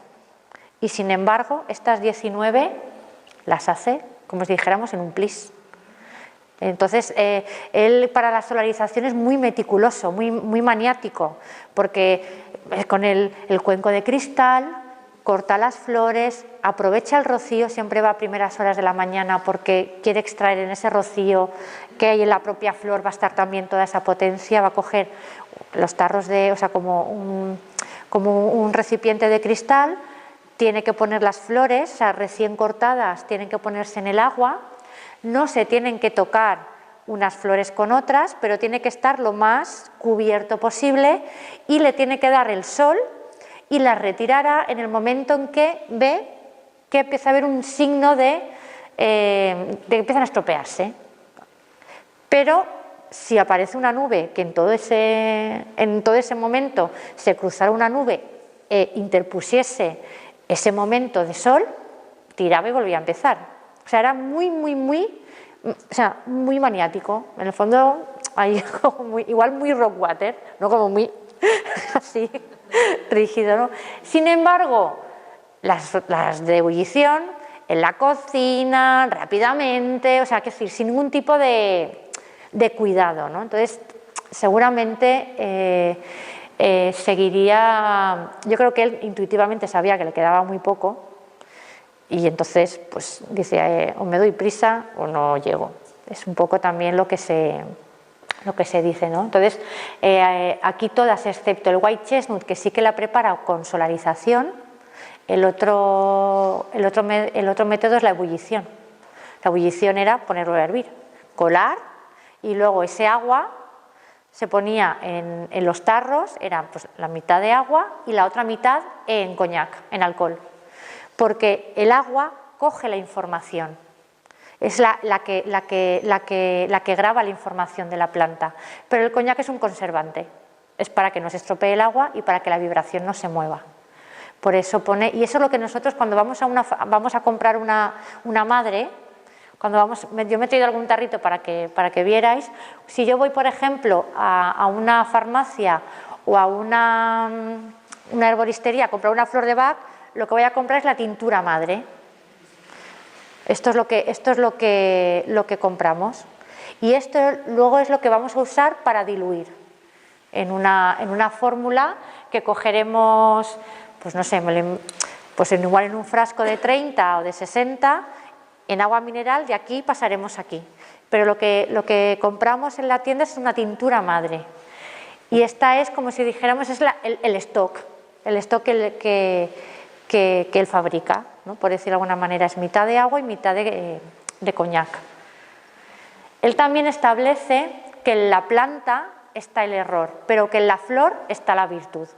y sin embargo estas 19 las hace, como si dijéramos, en un plis. Entonces él para la solarización es muy meticuloso, muy maniático, porque con el cuenco de cristal corta las flores, aprovecha el rocío, siempre va a primeras horas de la mañana porque quiere extraer en ese rocío que hay en la propia flor, va a estar también toda esa potencia, va a coger los tarros como un recipiente de cristal, tiene que poner las flores, o sea, recién cortadas, tienen que ponerse en el agua, no se tienen que tocar unas flores con otras, pero tiene que estar lo más cubierto posible y le tiene que dar el sol y las retirará en el momento en que ve que empieza a haber un signo de que empiezan a estropearse. Pero si aparece una nube, que en todo ese momento se cruzara una nube e interpusiese ese momento de sol, tiraba y volvía a empezar. O sea, era muy maniático. En el fondo, igual muy Rockwater, no como muy así rígido, ¿no? Sin embargo, las de ebullición en la cocina, rápidamente, o sea, que decir, sin ningún tipo de cuidado, ¿no? Entonces, seguramente seguiría. Yo creo que él intuitivamente sabía que le quedaba muy poco y entonces, pues dice, o me doy prisa o no llego. Es un poco también lo que se dice, ¿no? Entonces, aquí todas, excepto el white chestnut, que sí que la prepara con solarización, el otro método es la ebullición. La ebullición era ponerlo a hervir, colar, y luego ese agua se ponía en los tarros, era pues la mitad de agua y la otra mitad en coñac, en alcohol, porque el agua coge la información. Es la que graba la información de la planta. Pero el coñac es un conservante. Es para que no se estropee el agua y para que la vibración no se mueva. Por eso pone. Y eso es lo que nosotros cuando vamos a comprar una madre, yo me he traído algún tarrito para que vierais. Si yo voy, por ejemplo, a una farmacia o a una herboristería a comprar una flor de Bach, lo que voy a comprar es la tintura madre. Esto es lo que compramos y esto luego es lo que vamos a usar para diluir en una fórmula que cogeremos, pues no sé, pues igual en un frasco de 30 o de 60 en agua mineral, de aquí pasaremos aquí. Pero lo que compramos en la tienda es una tintura madre y esta es como si dijéramos es el stock que él fabrica, ¿no? Por decirlo de alguna manera, es mitad de agua y mitad de coñac. Él también establece que en la planta está el error, pero que en la flor está la virtud.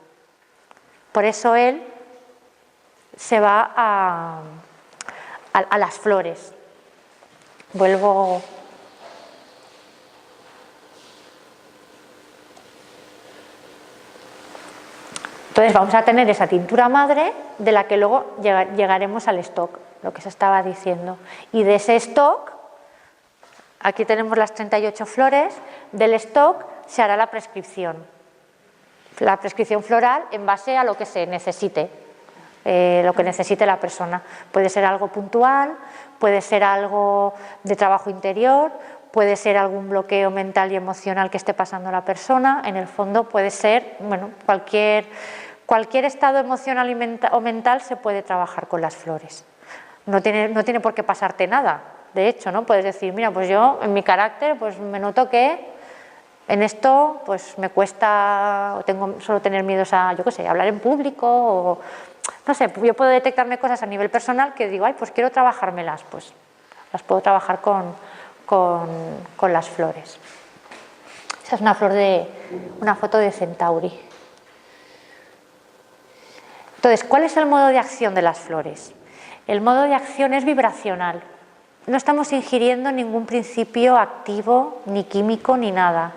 Por eso él se va a las flores. Vuelvo. Entonces vamos a tener esa tintura madre de la que luego llegaremos al stock, lo que se estaba diciendo. Y de ese stock, aquí tenemos las 38 flores, del stock se hará la prescripción floral en base a lo que se necesite. lo que necesite la persona. Puede ser algo puntual, puede ser algo de trabajo interior, puede ser algún bloqueo mental y emocional que esté pasando la persona. En el fondo puede ser, bueno, cualquier estado emocional o mental se puede trabajar con las flores. No tiene por qué pasarte nada. De hecho, ¿no? Puedes decir, mira, pues yo en mi carácter pues me noto que en esto pues me cuesta o suelo tener miedos a, yo qué sé, hablar en público o no sé, yo puedo detectarme cosas a nivel personal que digo, ay, pues quiero trabajármelas, pues las puedo trabajar con las flores. Esa es una foto de Centauri. Entonces, ¿cuál es el modo de acción de las flores? El modo de acción es vibracional. No estamos ingiriendo ningún principio activo, ni químico, ni nada.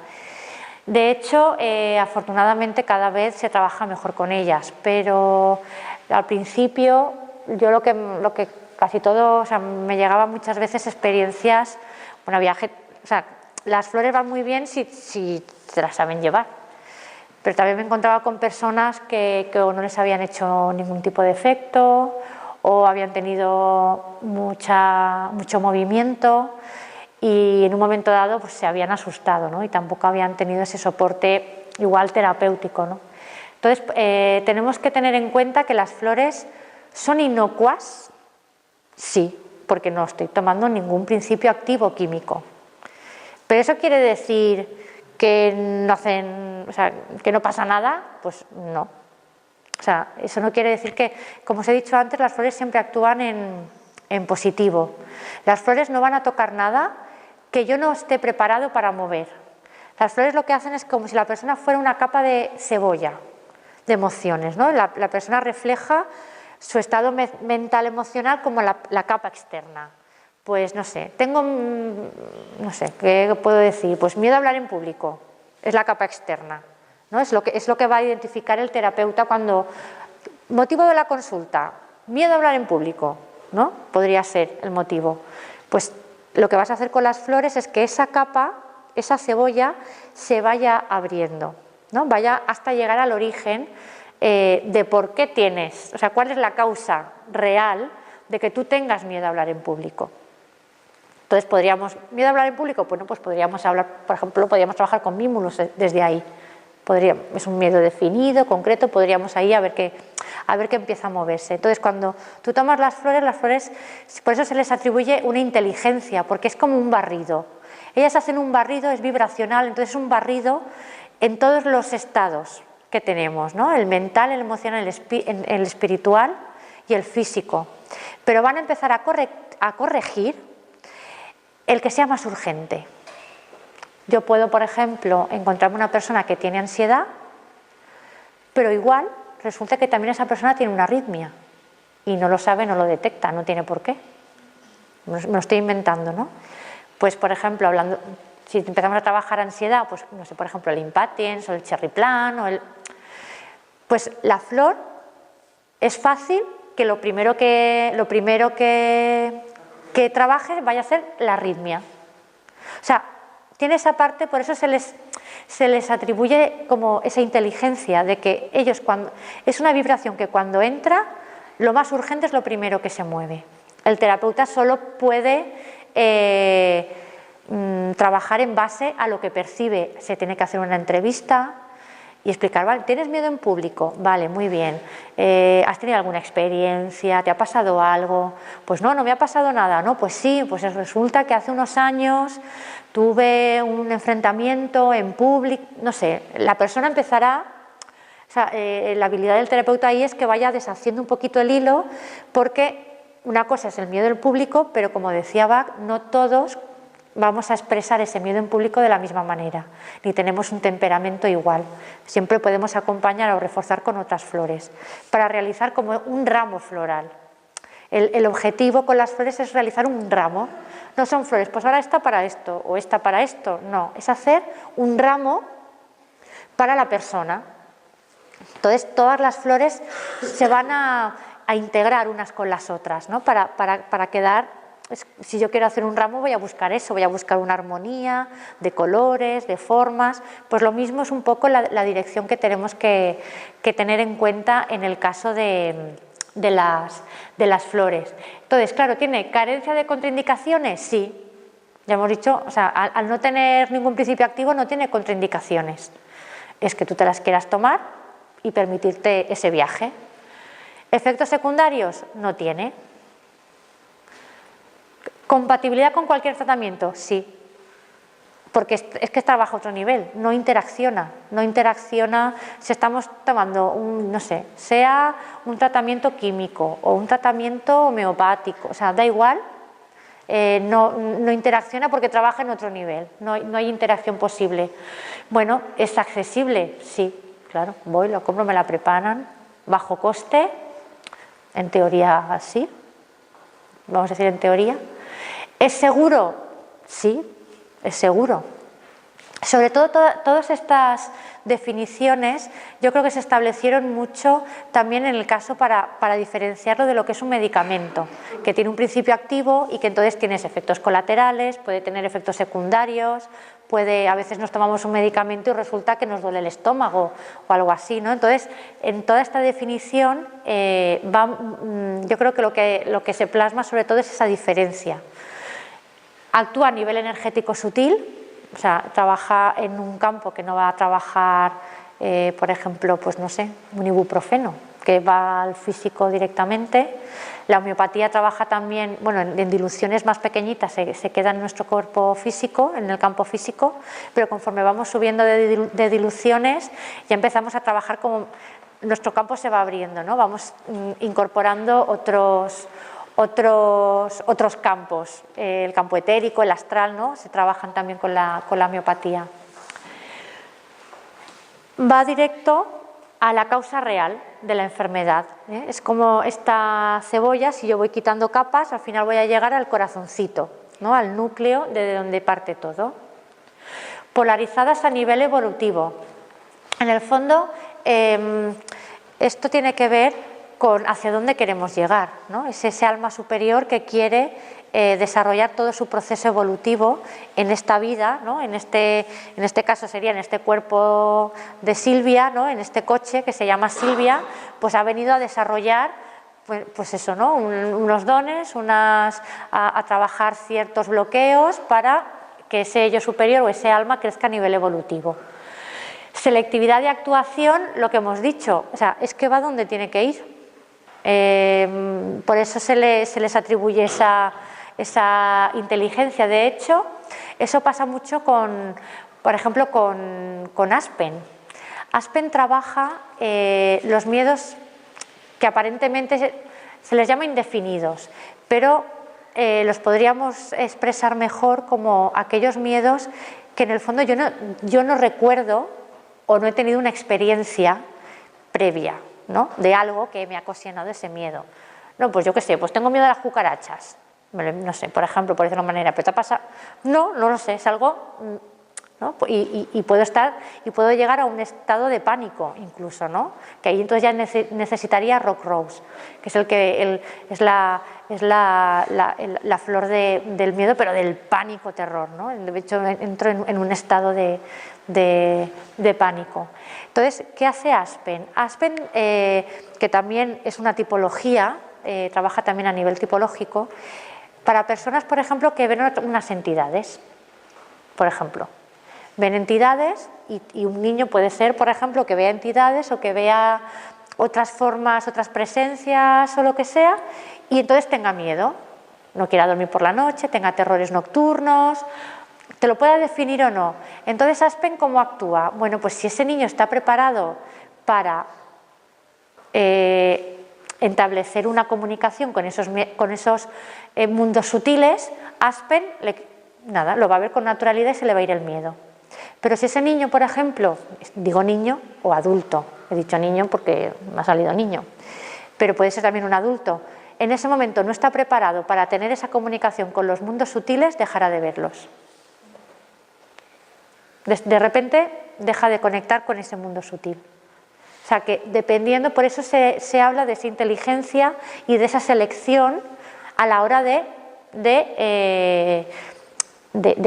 De hecho, afortunadamente cada vez se trabaja mejor con ellas, pero al principio yo lo que casi todo, o sea, me llegaban muchas veces experiencias, bueno, o sea, las flores van muy bien si se las saben llevar, pero también me encontraba con personas que o no les habían hecho ningún tipo de efecto o habían tenido mucho movimiento y en un momento dado pues se habían asustado, ¿no? Y tampoco habían tenido ese soporte igual terapéutico, ¿no? Entonces tenemos que tener en cuenta que las flores son inocuas, sí, porque no estoy tomando ningún principio activo químico. Pero eso quiere decir que o sea, que no pasa nada, pues no. O sea, eso no quiere decir que, como os he dicho antes, las flores siempre actúan en positivo. Las flores no van a tocar nada que yo no esté preparado para mover. Las flores lo que hacen es como si la persona fuera una capa de cebolla de emociones, ¿no? La persona refleja su estado mental emocional como la capa externa. Pues no sé, no sé, ¿qué puedo decir? Pues miedo a hablar en público, es la capa externa, ¿no? Es lo que va a identificar el terapeuta cuando, motivo de la consulta, miedo a hablar en público, ¿no? Podría ser el motivo. Pues lo que vas a hacer con las flores es que esa capa, esa cebolla, se vaya abriendo, ¿no? Vaya hasta llegar al origen de por qué tienes, o sea, cuál es la causa real de que tú tengas miedo a hablar en público. Entonces miedo a hablar en público, bueno, pues podríamos hablar, por ejemplo, podríamos trabajar con mímulos desde ahí. Es un miedo definido, concreto, podríamos ahí a ver qué empieza a moverse. Entonces, cuando tú tomas las flores, por eso se les atribuye una inteligencia, porque es como un barrido. Ellas hacen un barrido, es vibracional, entonces es un barrido en todos los estados que tenemos, ¿no? El mental, el emocional, el espiritual y el físico. Pero van a empezar a corregir el que sea más urgente. Yo puedo, por ejemplo, encontrarme una persona que tiene ansiedad, pero igual resulta que también esa persona tiene una arritmia y no lo sabe, no lo detecta, no tiene por qué. Me lo estoy inventando, ¿no? Pues, por ejemplo, si empezamos a trabajar ansiedad, pues, no sé, por ejemplo, el impatience o el cherry plan pues la flor es fácil que lo primero que trabaje vaya a ser la arritmia. O sea, tiene esa parte, por eso se les atribuye como esa inteligencia de que ellos es una vibración que cuando entra, lo más urgente es lo primero que se mueve. El terapeuta solo puede trabajar en base a lo que percibe. Se tiene que hacer una entrevista y explicar, vale, ¿tienes miedo en público? Vale, muy bien. ¿Has tenido alguna experiencia? ¿Te ha pasado algo? Pues no me ha pasado nada. No, pues sí, pues resulta que hace unos años tuve un enfrentamiento en público, no sé, la persona empezará, o sea, la habilidad del terapeuta ahí es que vaya deshaciendo un poquito el hilo, porque una cosa es el miedo del público, pero como decía Bach, no todos vamos a expresar ese miedo en público de la misma manera, ni tenemos un temperamento igual. Siempre podemos acompañar o reforzar con otras flores, para realizar como un ramo floral. El objetivo con las flores es realizar un ramo. No son flores, pues ahora esta para esto o esta para esto. No, es hacer un ramo para la persona. Entonces, todas las flores se van a integrar unas con las otras, ¿no? Para quedar, si yo quiero hacer un ramo voy a buscar eso, voy a buscar una armonía de colores, de formas. Pues lo mismo es un poco la dirección que tenemos que tener en cuenta en el caso de de las flores. Entonces, claro, ¿tiene carencia de contraindicaciones? Sí. Ya hemos dicho, o sea, al no tener ningún principio activo no tiene contraindicaciones. Es que tú te las quieras tomar y permitirte ese viaje. ¿Efectos secundarios? No tiene. ¿Compatibilidad con cualquier tratamiento? Sí. Porque es que trabaja a otro nivel, no interacciona si estamos tomando no sé, sea un tratamiento químico o un tratamiento homeopático, o sea, da igual. No interacciona porque trabaja en otro nivel, no hay interacción posible. Bueno, ¿es accesible? Sí, claro, voy, lo compro, me la preparan, bajo coste, en teoría sí, vamos a decir en teoría. ¿Es seguro? Sí, es seguro. Sobre todo, todas estas definiciones yo creo que se establecieron mucho también en el caso para diferenciarlo de lo que es un medicamento, que tiene un principio activo y que entonces tiene efectos colaterales, puede tener efectos secundarios, a veces nos tomamos un medicamento y resulta que nos duele el estómago o algo así, ¿no? Entonces, en toda esta definición yo creo que lo que se plasma sobre todo es esa diferencia. Actúa a nivel energético sutil. O sea, trabaja en un campo que no va a trabajar, por ejemplo, pues no sé, un ibuprofeno, que va al físico directamente. La homeopatía trabaja también, bueno, en diluciones más pequeñitas, se queda en nuestro cuerpo físico, en el campo físico, pero conforme vamos subiendo de diluciones, ya empezamos a trabajar como nuestro campo se va abriendo, ¿no? Vamos incorporando otros campos, el campo etérico, el astral, ¿no? Se trabajan también con la homeopatía. Va directo a la causa real de la enfermedad, ¿eh? Es como esta cebolla, si yo voy quitando capas, al final voy a llegar al corazoncito, ¿no? Al núcleo de donde parte todo. Polarizadas a nivel evolutivo. En el fondo, esto tiene que ver con hacia dónde queremos llegar, ¿no? Es ese alma superior que quiere desarrollar todo su proceso evolutivo en esta vida, ¿no? En este caso sería en este cuerpo de Silvia, ¿no? En este coche que se llama Silvia, pues ha venido a desarrollar pues eso, ¿no? Unos dones, a trabajar ciertos bloqueos para que ese yo superior o ese alma crezca a nivel evolutivo. Selectividad de actuación, lo que hemos dicho, o sea, es que va donde tiene que ir. Por eso se les atribuye esa inteligencia. De hecho, eso pasa mucho por ejemplo, con Aspen. Aspen trabaja los miedos que aparentemente se les llama indefinidos, pero los podríamos expresar mejor como aquellos miedos que en el fondo yo no recuerdo o no he tenido una experiencia previa, ¿no? De algo que me ha ocasionado ese miedo. No, pues yo qué sé, pues tengo miedo a las cucarachas. No sé, por ejemplo, por decirlo de una manera, ¿pero te ha pasado? No lo sé, es algo, ¿no? Y puedo llegar a un estado de pánico incluso, ¿no? Que ahí entonces ya necesitaría Rock Rose, que es la flor del miedo, pero del pánico terror, ¿no? De hecho, entro en un estado de pánico. Entonces, ¿qué hace Aspen? Aspen, que también es una tipología, trabaja también a nivel tipológico, para personas, por ejemplo, que ven unas entidades, por ejemplo. Ven entidades y un niño puede ser, por ejemplo, que vea entidades o que vea otras formas, otras presencias o lo que sea, y entonces tenga miedo, no quiera dormir por la noche, tenga terrores nocturnos, te lo pueda definir o no. Entonces, Aspen, ¿cómo actúa? Bueno, pues si ese niño está preparado para establecer una comunicación con esos mundos sutiles, Aspen lo va a ver con naturalidad y se le va a ir el miedo. Pero si ese niño, por ejemplo, digo niño o adulto, he dicho niño porque me ha salido niño, pero puede ser también un adulto, en ese momento no está preparado para tener esa comunicación con los mundos sutiles, dejará de verlos. De repente deja de conectar con ese mundo sutil. O sea que dependiendo, por eso se habla de esa inteligencia y de esa selección a la hora de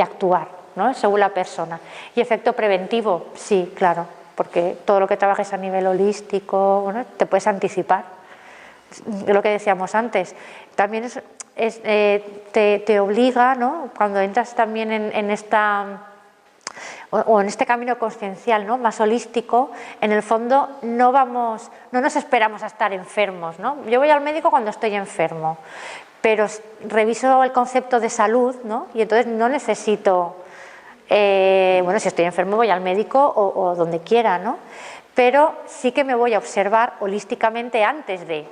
actuar, ¿no? Según la persona. Y efecto preventivo, sí, claro, porque todo lo que trabajes a nivel holístico, bueno, te puedes anticipar. lo que decíamos antes, también te obliga, ¿no? Cuando entras también en esta o en este camino consciencial, ¿no? Más holístico, en el fondo no nos esperamos a estar enfermos, ¿no? Yo voy al médico cuando estoy enfermo, pero reviso el concepto de salud, ¿no? Y entonces no necesito, bueno, si estoy enfermo voy al médico o donde quiera, ¿no? Pero sí que me voy a observar holísticamente antes de,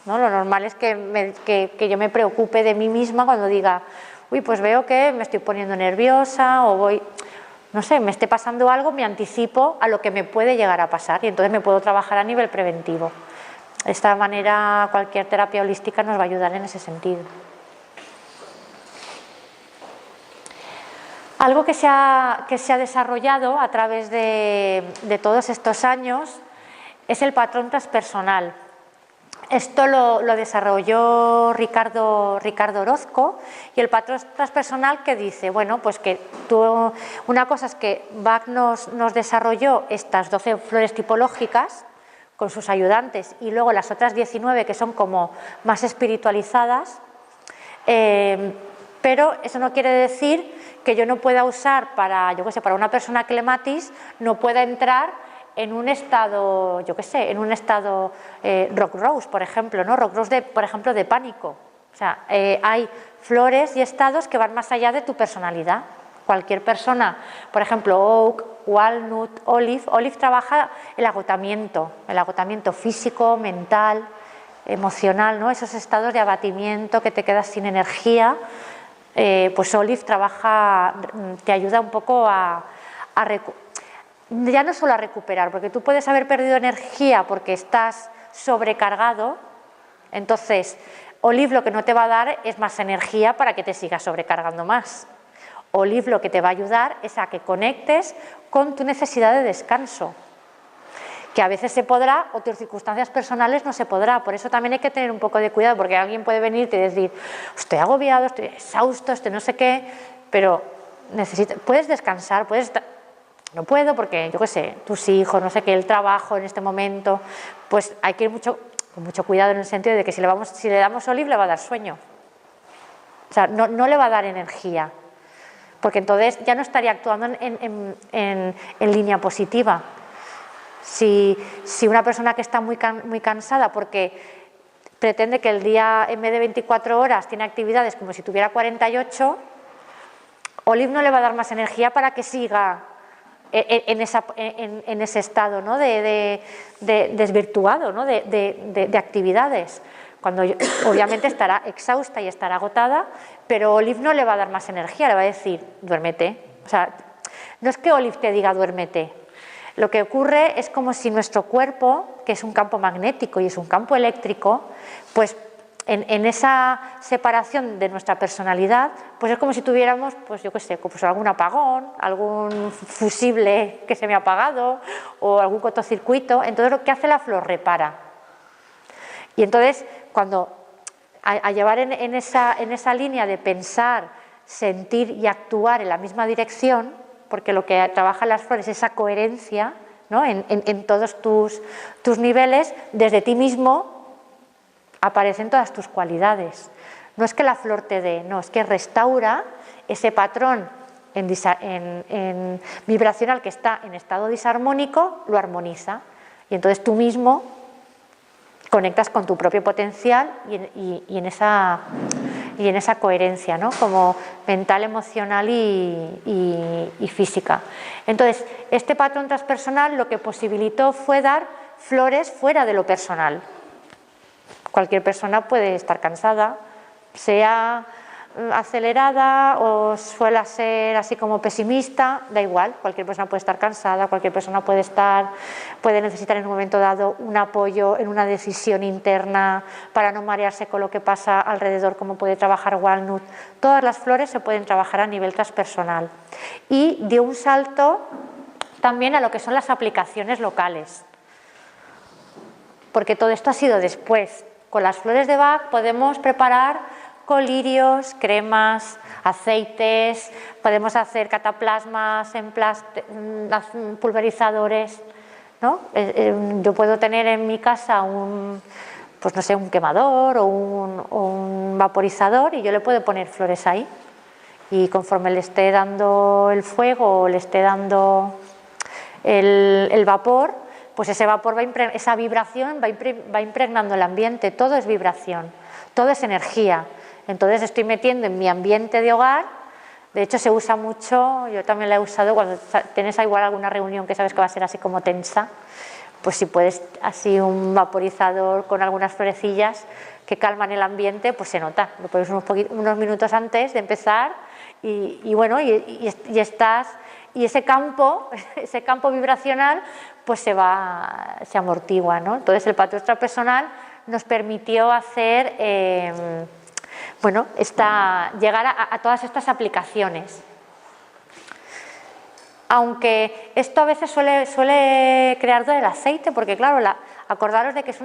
¿no? Lo normal es que yo me preocupe de mí misma cuando diga, uy, pues veo que me estoy poniendo nerviosa o voy, no sé, me esté pasando algo, me anticipo a lo que me puede llegar a pasar y entonces me puedo trabajar a nivel preventivo. De esta manera cualquier terapia holística nos va a ayudar en ese sentido. Algo que se ha desarrollado a través de todos estos años es el patrón transpersonal. Esto lo desarrolló Ricardo Orozco, y el patrón transpersonal que dice, bueno, pues que una cosa es que Bach nos desarrolló estas 12 flores tipológicas con sus ayudantes y luego las otras 19 que son como más espiritualizadas, pero eso no quiere decir que yo no pueda usar para una persona clematis, no pueda entrar en un estado, rock rose, por ejemplo, ¿no? Rock rose, por ejemplo, de pánico. O sea, hay flores y estados que van más allá de tu personalidad. Cualquier persona, por ejemplo, Oak, Walnut, Olive trabaja el agotamiento físico, mental, emocional, ¿no? Esos estados de abatimiento que te quedas sin energía, pues Olive te ayuda un poco ya no solo a recuperar, porque tú puedes haber perdido energía porque estás sobrecargado, entonces Olive lo que no te va a dar es más energía para que te sigas sobrecargando más. Olive lo que te va a ayudar es a que conectes con tu necesidad de descanso, que a veces se podrá, otras circunstancias personales no se podrá. Por eso también hay que tener un poco de cuidado, porque alguien puede venirte y decir, estoy agobiado, estoy exhausto, estoy no sé qué, pero puedes descansar, puedes estar. No puedo porque, tus hijos, no sé qué, el trabajo en este momento, pues hay que ir con mucho cuidado en el sentido de que si le damos Olive le va a dar sueño. O sea, no le va a dar energía, porque entonces ya no estaría actuando en línea positiva. Si una persona que está muy cansada porque pretende que el día en vez de 24 horas tiene actividades como si tuviera 48, Olive no le va a dar más energía para que siga en ese estado, ¿no? de desvirtuado, ¿no? de actividades, cuando obviamente estará exhausta y estará agotada, pero Olive no le va a dar más energía, le va a decir, duérmete. O sea, no es que Olive te diga duérmete, lo que ocurre es como si nuestro cuerpo, que es un campo magnético y es un campo eléctrico, pues en esa separación de nuestra personalidad, pues es como si tuviéramos, pues algún apagón, algún fusible que se me ha apagado o algún cortocircuito. Entonces lo que hace la flor repara. Y entonces cuando a llevar en esa línea de pensar, sentir y actuar en la misma dirección, porque lo que trabajan las flores es esa coherencia, ¿no? en todos tus niveles, desde ti mismo aparecen todas tus cualidades. No es que la flor te dé, no, es que restaura ese patrón en vibracional que está en estado disarmónico, lo armoniza. Y entonces tú mismo conectas con tu propio potencial y en esa coherencia, ¿no? Como mental, emocional y física. Entonces, este patrón transpersonal lo que posibilitó fue dar flores fuera de lo personal. Cualquier persona puede estar cansada, sea acelerada o suele ser así como pesimista, da igual, cualquier persona puede estar cansada, cualquier persona puede necesitar en un momento dado un apoyo en una decisión interna para no marearse con lo que pasa alrededor, como puede trabajar Walnut. Todas las flores se pueden trabajar a nivel transpersonal. Y dio un salto también a lo que son las aplicaciones locales, porque todo esto ha sido después. Con las flores de Bach podemos preparar colirios, cremas, aceites, podemos hacer cataplasmas, pulverizadores, ¿no? Yo puedo tener en mi casa pues no sé, un quemador o un vaporizador, y yo le puedo poner flores ahí. Y conforme le esté dando el fuego o le esté dando el vapor, pues ese vapor, esa vibración va impregnando el ambiente. Todo es vibración, todo es energía. Entonces estoy metiendo en mi ambiente de hogar. De hecho se usa mucho, yo también la he usado cuando tienes igual alguna reunión que sabes que va a ser así como tensa, pues si puedes así un vaporizador con algunas florecillas que calman el ambiente, pues se nota. Lo pones unos minutos antes de empezar y bueno, y ese campo vibracional pues se amortigua, ¿no? Entonces el patio extrapersonal nos permitió hacer, llegar a todas estas aplicaciones. Aunque esto a veces suele crear del aceite, porque claro, acordaros de que es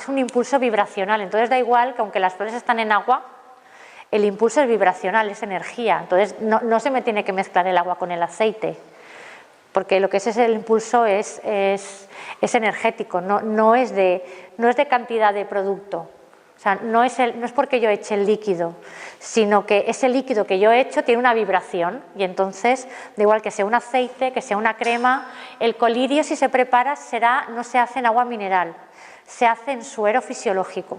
un impulso vibracional, entonces da igual que aunque las flores están en agua, el impulso es vibracional, es energía, entonces no se me tiene que mezclar el agua con el aceite, porque lo que es el impulso es energético, no es de cantidad de producto. O sea, no es porque yo eche el líquido, sino que ese líquido que yo he hecho tiene una vibración, y entonces, da igual que sea un aceite, que sea una crema, el colirio, si se prepara, no se hace en agua mineral, se hace en suero fisiológico.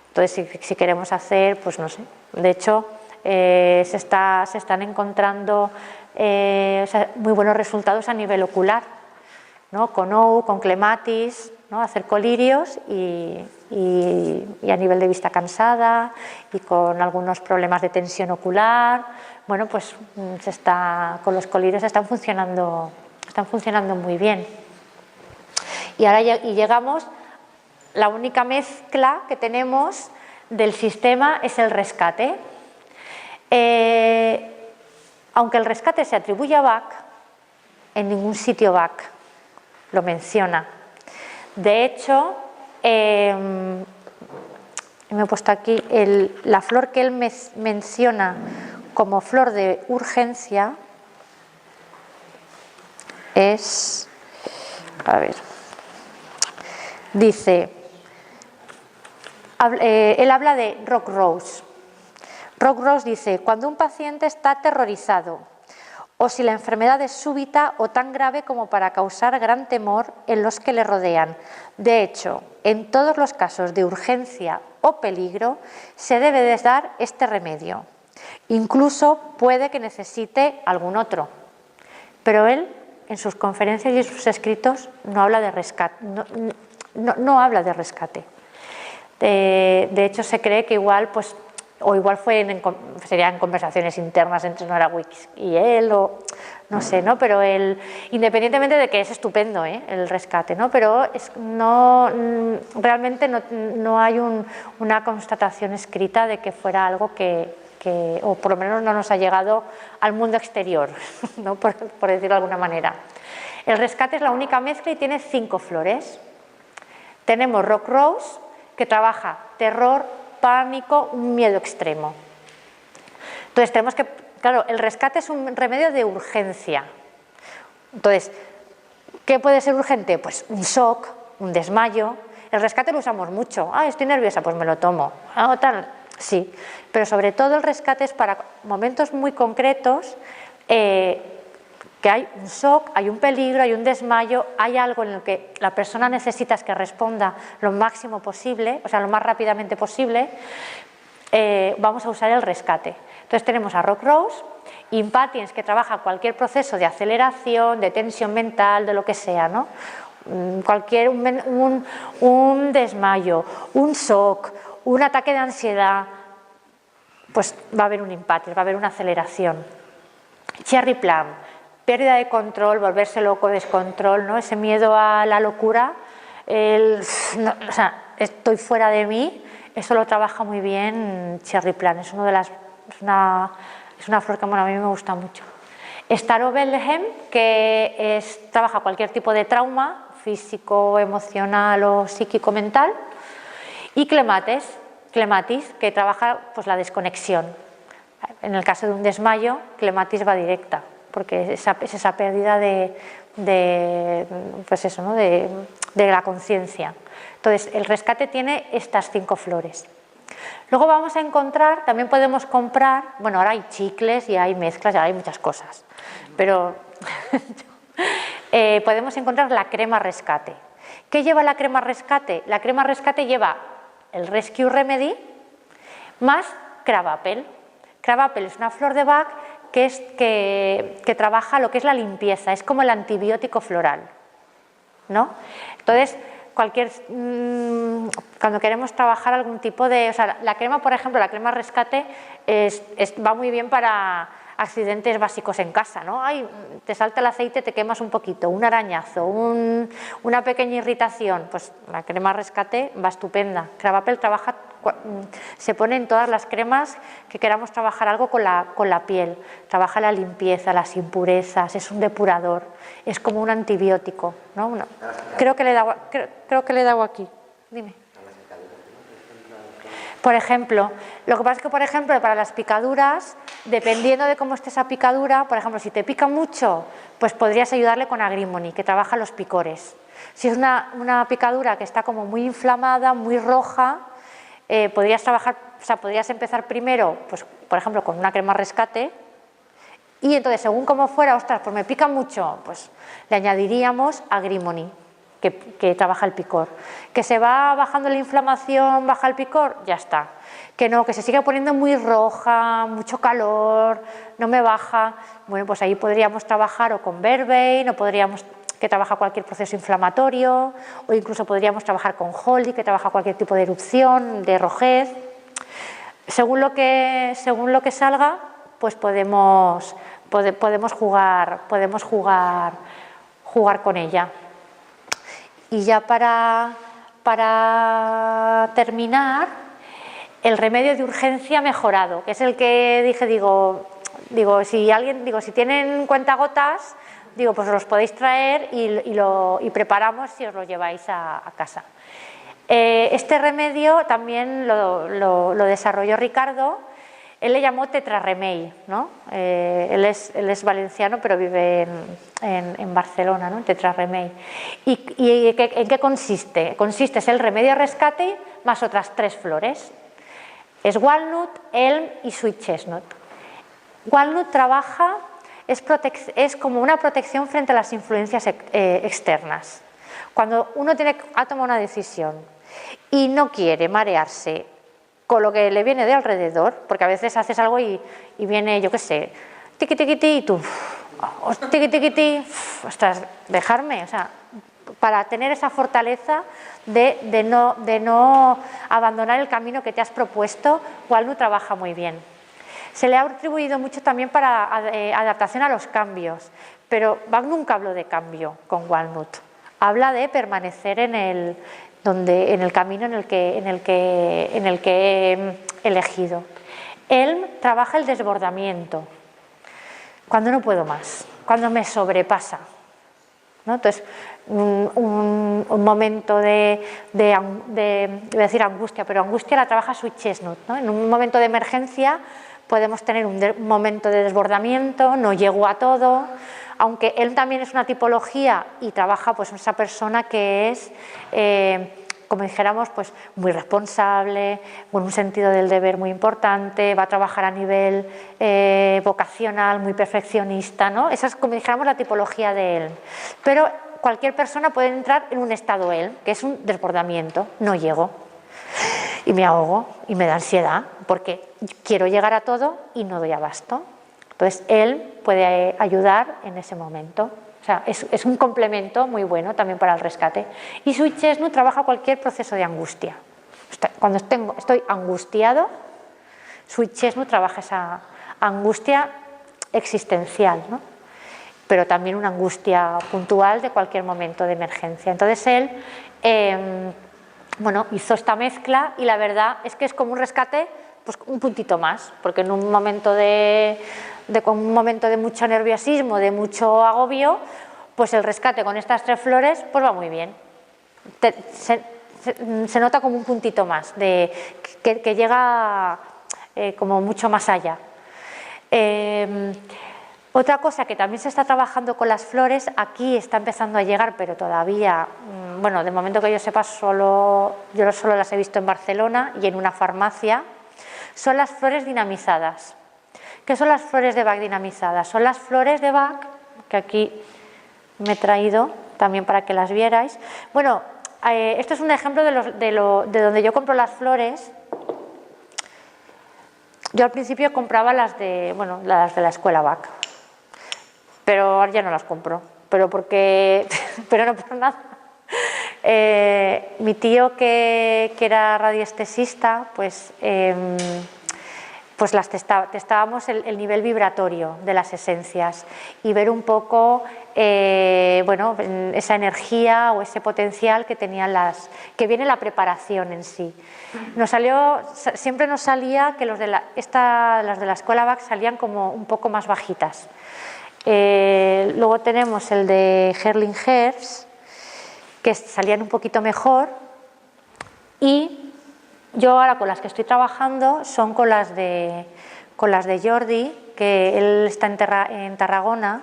Entonces, si queremos hacer, pues no sé, de hecho, se están encontrando muy buenos resultados a nivel ocular, ¿no? Con OU, con clematis, ¿no? Hacer colirios y a nivel de vista cansada y con algunos problemas de tensión ocular, bueno, pues con los colirios están funcionando muy bien. Y ahora llegamos, la única mezcla que tenemos del sistema es el rescate. Aunque el rescate se atribuye a Bach, en ningún sitio Bach lo menciona. De hecho, me he puesto aquí la flor que él menciona como flor de urgencia es, a ver, dice, él habla de Rock Rose. Rock Rose dice, cuando un paciente está aterrorizado o si la enfermedad es súbita o tan grave como para causar gran temor en los que le rodean. De hecho, en todos los casos de urgencia o peligro se debe de dar este remedio. Incluso puede que necesite algún otro. Pero él, en sus conferencias y en sus escritos, no habla de rescate. No habla de rescate. De hecho, se cree que igual, pues, o igual serían conversaciones internas entre Nora Wicks y él, o no sé, ¿no? Pero independientemente de que es estupendo, el rescate, ¿no? Pero realmente no hay una constatación escrita de que fuera algo que, o por lo menos no nos ha llegado al mundo exterior, ¿no? por decirlo de alguna manera. El rescate es la única mezcla y tiene 5 flores. Tenemos Rock Rose, que trabaja terror, pánico, un miedo extremo. Entonces tenemos que, claro, el rescate es un remedio de urgencia. Entonces, ¿qué puede ser urgente? Pues un shock, un desmayo. El rescate lo usamos mucho. Estoy nerviosa, pues me lo tomo. Tal, sí. Pero sobre todo el rescate es para momentos muy concretos, que hay un shock, hay un peligro, hay un desmayo, hay algo en el que la persona necesita que responda lo máximo posible, o sea, lo más rápidamente posible, vamos a usar el rescate. Entonces tenemos a Rock Rose, Impatiens, que trabaja cualquier proceso de aceleración, de tensión mental, de lo que sea, ¿no? Un desmayo, un shock, un ataque de ansiedad, pues va a haber un Impatiens, va a haber una aceleración. Cherry Plum, pérdida de control, volverse loco, descontrol, ¿no? Ese miedo a la locura, o sea, estoy fuera de mí, eso lo trabaja muy bien Cherry Plum, es una flor que, bueno, a mí me gusta mucho. Starro Bethlehem, que trabaja cualquier tipo de trauma, físico, emocional o psíquico-mental, y Clematis, que trabaja, pues, la desconexión. En el caso de un desmayo, Clematis va directa, porque es esa pérdida pues eso, ¿no? de la conciencia. Entonces, el rescate tiene estas 5 flores. Luego vamos a encontrar, también podemos comprar, bueno, ahora hay chicles y hay mezclas, ya hay muchas cosas, pero podemos encontrar la crema rescate. ¿Qué lleva la crema rescate? La crema rescate lleva el Rescue Remedy más Crabapple. Crabapple es una flor de Bach que trabaja lo que es la limpieza, es como el antibiótico floral, ¿no? Entonces, cuando queremos trabajar algún tipo de... O sea, la crema, por ejemplo, la crema rescate va muy bien para accidentes básicos en casa, ¿no? Ay, te salta el aceite, te quemas un poquito, un arañazo, una pequeña irritación, pues la crema rescate va estupenda. Crabapple se pone en todas las cremas que queramos trabajar algo con la piel, trabaja la limpieza, las impurezas, es un depurador, es como un antibiótico, ¿no? Creo que le he dado aquí, dime. Por ejemplo, lo que pasa es que, por ejemplo, para las picaduras, dependiendo de cómo esté esa picadura, por ejemplo, si te pica mucho, pues podrías ayudarle con Agrimony, que trabaja los picores. Si es una picadura que está como muy inflamada, muy roja, podrías empezar primero, pues, por ejemplo, con una crema rescate, y entonces, según como fuera, ostras, pues me pica mucho, pues le añadiríamos Agrimony, que trabaja el picor. Que se va bajando la inflamación, baja el picor, ya está. Que no, que se sigue poniendo muy roja, mucho calor, no me baja, bueno, pues ahí podríamos trabajar o con Vervain, que trabaja cualquier proceso inflamatorio, o incluso podríamos trabajar con Holly, que trabaja cualquier tipo de erupción, de rojez. Según lo que salga, pues podemos jugar con ella. Y ya para terminar, el remedio de urgencia mejorado, que es el que dije, si tienen cuentagotas, pues los podéis traer y preparamos si os lo lleváis a casa. Este remedio también lo desarrolló Ricardo. Él le llamó tetrarremei, ¿no? Él es valenciano, pero vive en Barcelona, ¿no? Tetrarremei. ¿Y en qué consiste? Consiste, es el remedio rescate más otras 3 flores. Es walnut, elm y sweet chestnut. Walnut trabaja, es como una protección frente a las influencias externas. Cuando uno ha tomado una decisión y no quiere marearse con lo que le viene de alrededor, porque a veces haces algo y viene, yo qué sé, tiqui tiqui ti, y tú, tiqui tiqui ti, ostras, dejarme, o sea, para tener esa fortaleza de no abandonar el camino que te has propuesto, Walnut trabaja muy bien. Se le ha atribuido mucho también para adaptación a los cambios, pero Bach nunca habló de cambio con Walnut, habla de permanecer en el camino en el que he elegido. Elm trabaja el desbordamiento, cuando no puedo más, cuando me sobrepasa, ¿no? Entonces, un momento de decir angustia, pero angustia la trabaja sweet chestnut, ¿no? En un momento de emergencia podemos tener un momento de desbordamiento, no llego a todo, aunque él también es una tipología y trabaja pues esa persona que es, como dijéramos, pues muy responsable, con un sentido del deber muy importante, va a trabajar a nivel vocacional, muy perfeccionista, ¿no? Esa es, como dijéramos, la tipología de él. Pero cualquier persona puede entrar en un estado él, que es un desbordamiento, no llego. Y me ahogo y me da ansiedad porque quiero llegar a todo y no doy abasto. Entonces, él puede ayudar en ese momento. O sea, es un complemento muy bueno también para el rescate. Y sweet chestnut trabaja cualquier proceso de angustia. Cuando estoy angustiado, sweet chestnut trabaja esa angustia existencial, ¿no? Pero también una angustia puntual de cualquier momento de emergencia. Entonces, él hizo esta mezcla y la verdad es que es como un rescate, pues un puntito más, porque en un momento de mucho nerviosismo, de mucho agobio, pues el rescate con estas 3 flores pues va muy bien. Se nota como un puntito más, que llega como mucho más allá. Otra cosa que también se está trabajando con las flores, aquí está empezando a llegar, pero todavía, bueno, de momento que yo sepa, yo solo las he visto en Barcelona y en una farmacia, son las flores dinamizadas. ¿Qué son las flores de Bach dinamizadas? Son las flores de Bach, que aquí me he traído también para que las vierais. Bueno, esto es un ejemplo de donde yo compro las flores. Yo al principio compraba las de la escuela Bach, pero ahora ya no las compro, pero no por nada. Mi tío que era radiestesista, pues testábamos el nivel vibratorio de las esencias y ver un poco esa energía o ese potencial que tenían que viene la preparación en sí. Siempre nos salía que las de la escuela Bach salían como un poco más bajitas. Luego tenemos el de Herling Herz, que salían un poquito mejor, y yo ahora con las que estoy trabajando son con las de Jordi, que él está en Tarragona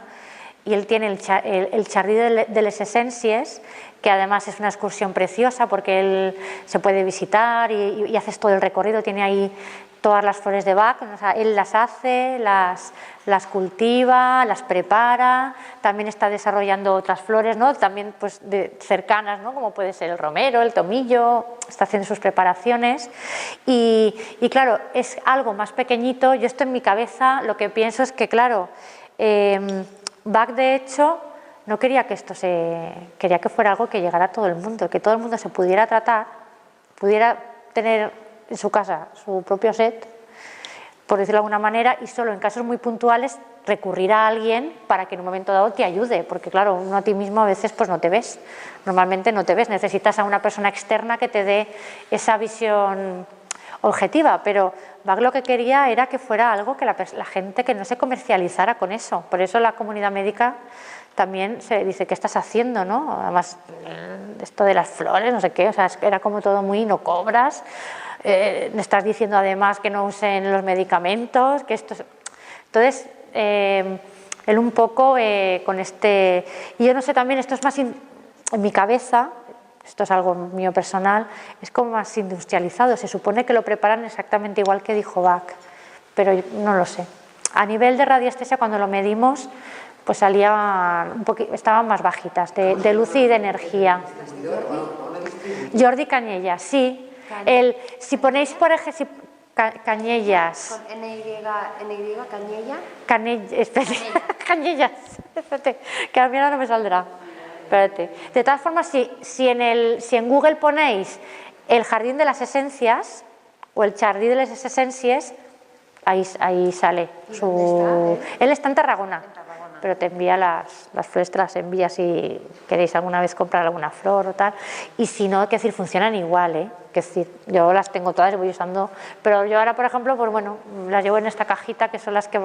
y él tiene el Jardí de les Essències, que además es una excursión preciosa porque él se puede visitar y haces todo el recorrido, tiene ahí todas las flores de Bach, o sea, él las hace, las cultiva, las prepara, también está desarrollando otras flores, ¿no? También pues cercanas, ¿no? Como puede ser el romero, el tomillo, está haciendo sus preparaciones y claro, es algo más pequeñito. Yo esto en mi cabeza lo que pienso es que claro, Bach de hecho no quería que quería que fuera algo que llegara a todo el mundo, que todo el mundo se pudiera tratar, pudiera tener en su casa su propio set, por decirlo de alguna manera, y solo en casos muy puntuales recurrir a alguien para que en un momento dado te ayude, porque claro, uno a ti mismo a veces pues no te ves, normalmente no te ves, necesitas a una persona externa que te dé esa visión objetiva, pero Bach lo que quería era que fuera algo que la gente que no se comercializara con eso, por eso la comunidad médica también se dice, ¿qué estás haciendo? ¿No? Además, esto de las flores, no sé qué, o sea, era como todo muy, no cobras, me estás diciendo además que no usen los medicamentos, que esto... Entonces, él un poco con y yo no sé, también esto es más en mi cabeza, esto es algo mío personal, es como más industrializado, se supone que lo preparan exactamente igual que dijo Bach, pero no lo sé. A nivel de radiestesia, cuando lo medimos, pues salían estaban más bajitas, de luz y de energía. Jordi Cañellas, sí. Si ponéis, por ejemplo, Cañellas. Con NY, Cañella. Espérate, Cañellas, espérate, que a mí ahora no me saldrá. Espérate. De todas formas, si en Google ponéis el Jardín de las Esencias o el Jardí de les Essències, ahí sale. Él está en Tarragona. Pero te envía las flores, te las envía si queréis alguna vez comprar alguna flor o tal. Y si no, que decir, funcionan igual, ¿eh? Que decir, yo las tengo todas y voy usando, pero yo ahora, por ejemplo, pues bueno, las llevo en esta cajita, que son las que...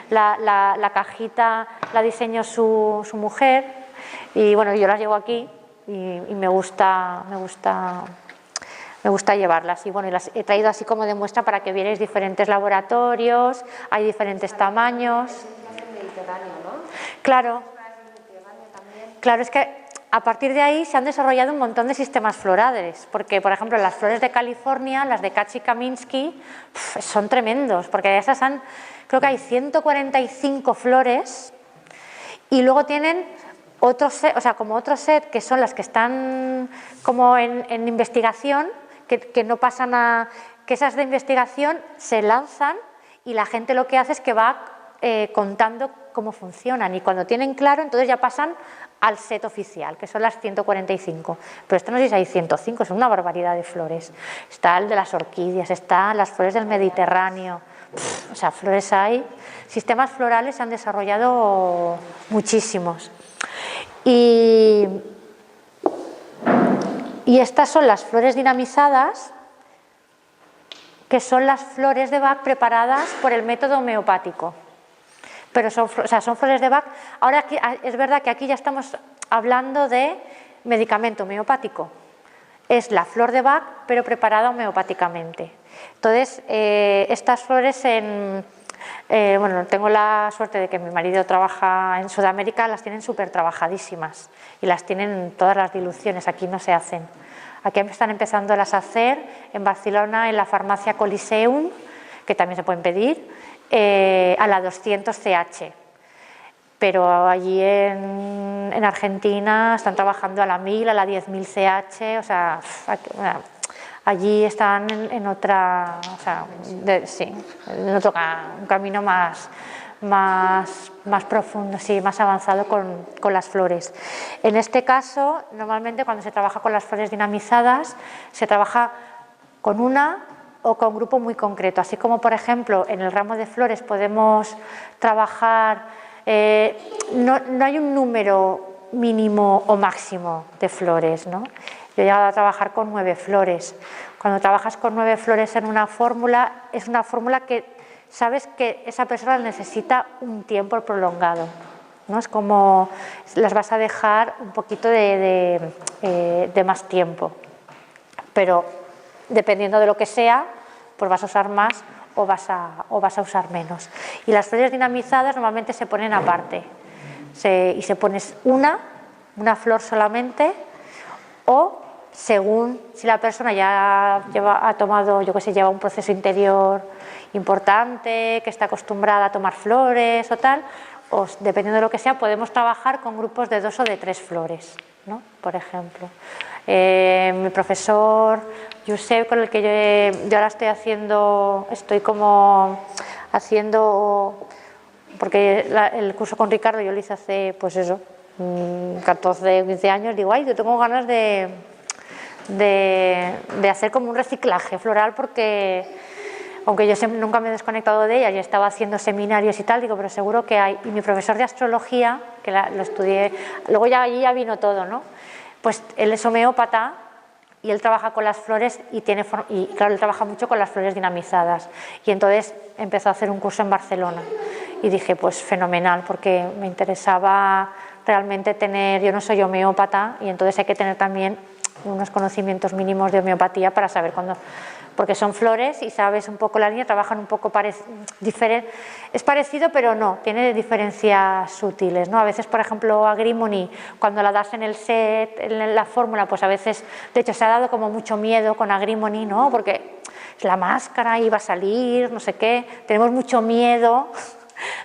La cajita la diseñó su mujer y bueno, yo las llevo aquí y me gusta llevarlas y bueno, y las he traído así como de muestra para que vierais diferentes laboratorios, hay diferentes tamaños. Claro, es que a partir de ahí se han desarrollado un montón de sistemas florales, porque por ejemplo las flores de California, las de Kachi Kaminsky, son tremendos, porque esas creo que hay 145 flores y luego tienen otro set que son las que están como en investigación, que no pasan que esas de investigación se lanzan y la gente lo que hace es que va contando cómo funcionan y cuando tienen claro entonces ya pasan al set oficial, que son las 145, pero esto no sé si hay 105, son una barbaridad de flores. Está el de las orquídeas, están las flores del Mediterráneo, o sea, flores hay, sistemas florales se han desarrollado muchísimos. Y estas son las flores dinamizadas, que son las flores de Bach preparadas por el método homeopático. Pero son flores de Bach. Ahora aquí, es verdad que aquí ya estamos hablando de medicamento homeopático. Es la flor de Bach, pero preparada homeopáticamente. Entonces, estas flores Bueno, tengo la suerte de que mi marido trabaja en Sudamérica, las tienen súper trabajadísimas y las tienen todas las diluciones, aquí no se hacen. Aquí están empezando a hacer en Barcelona, en la farmacia Coliseum, que también se pueden pedir, a la 200 CH. Pero allí en Argentina están trabajando a la 1000, a la 10.000 CH, o sea, allí están en otra, o sea, sí, en otro un camino más profundo, sí, más avanzado con las flores. En este caso, normalmente cuando se trabaja con las flores dinamizadas, se trabaja con una o con un grupo muy concreto, así como por ejemplo en el ramo de flores podemos trabajar, no hay un número mínimo o máximo de flores, ¿no? Yo he llegado a trabajar con 9 flores. Cuando trabajas con 9 flores en una fórmula, es una fórmula que sabes que esa persona necesita un tiempo prolongado, ¿no? Es como las vas a dejar un poquito de más tiempo, pero dependiendo de lo que sea, pues vas a usar más o vas a usar menos. Y las flores dinamizadas normalmente se ponen aparte y se pones una flor solamente, o según si la persona ya ha tomado, yo que sé, lleva un proceso interior importante, que está acostumbrada a tomar flores o tal, o dependiendo de lo que sea, podemos trabajar con grupos de 2 o de 3 flores, ¿no? Por ejemplo. Mi profesor Josep, con el que yo ahora estoy como haciendo, porque el curso con Ricardo yo lo hice hace, pues eso, 14 o 15 años, digo, ay, yo tengo ganas de hacer como un reciclaje floral, porque aunque yo nunca me he desconectado de ella y estaba haciendo seminarios y tal, digo, pero seguro que hay. Y mi profesor de astrología, que lo estudié, luego ya allí ya vino todo, ¿no? Pues él es homeópata y él trabaja con las flores y claro, él trabaja mucho con las flores dinamizadas, y entonces empezó a hacer un curso en Barcelona y dije, pues fenomenal, porque me interesaba realmente yo no soy homeópata y entonces hay que tener también unos conocimientos mínimos de homeopatía para saber cuándo, porque son flores y sabes un poco la línea, trabajan un poco diferente, es parecido pero no, tiene diferencias sutiles, ¿no? A veces, por ejemplo, Agrimony, cuando la das en el set, en la fórmula, pues a veces, de hecho se ha dado como mucho miedo con Agrimony, ¿no? Porque es la máscara y va a salir, no sé qué, tenemos mucho miedo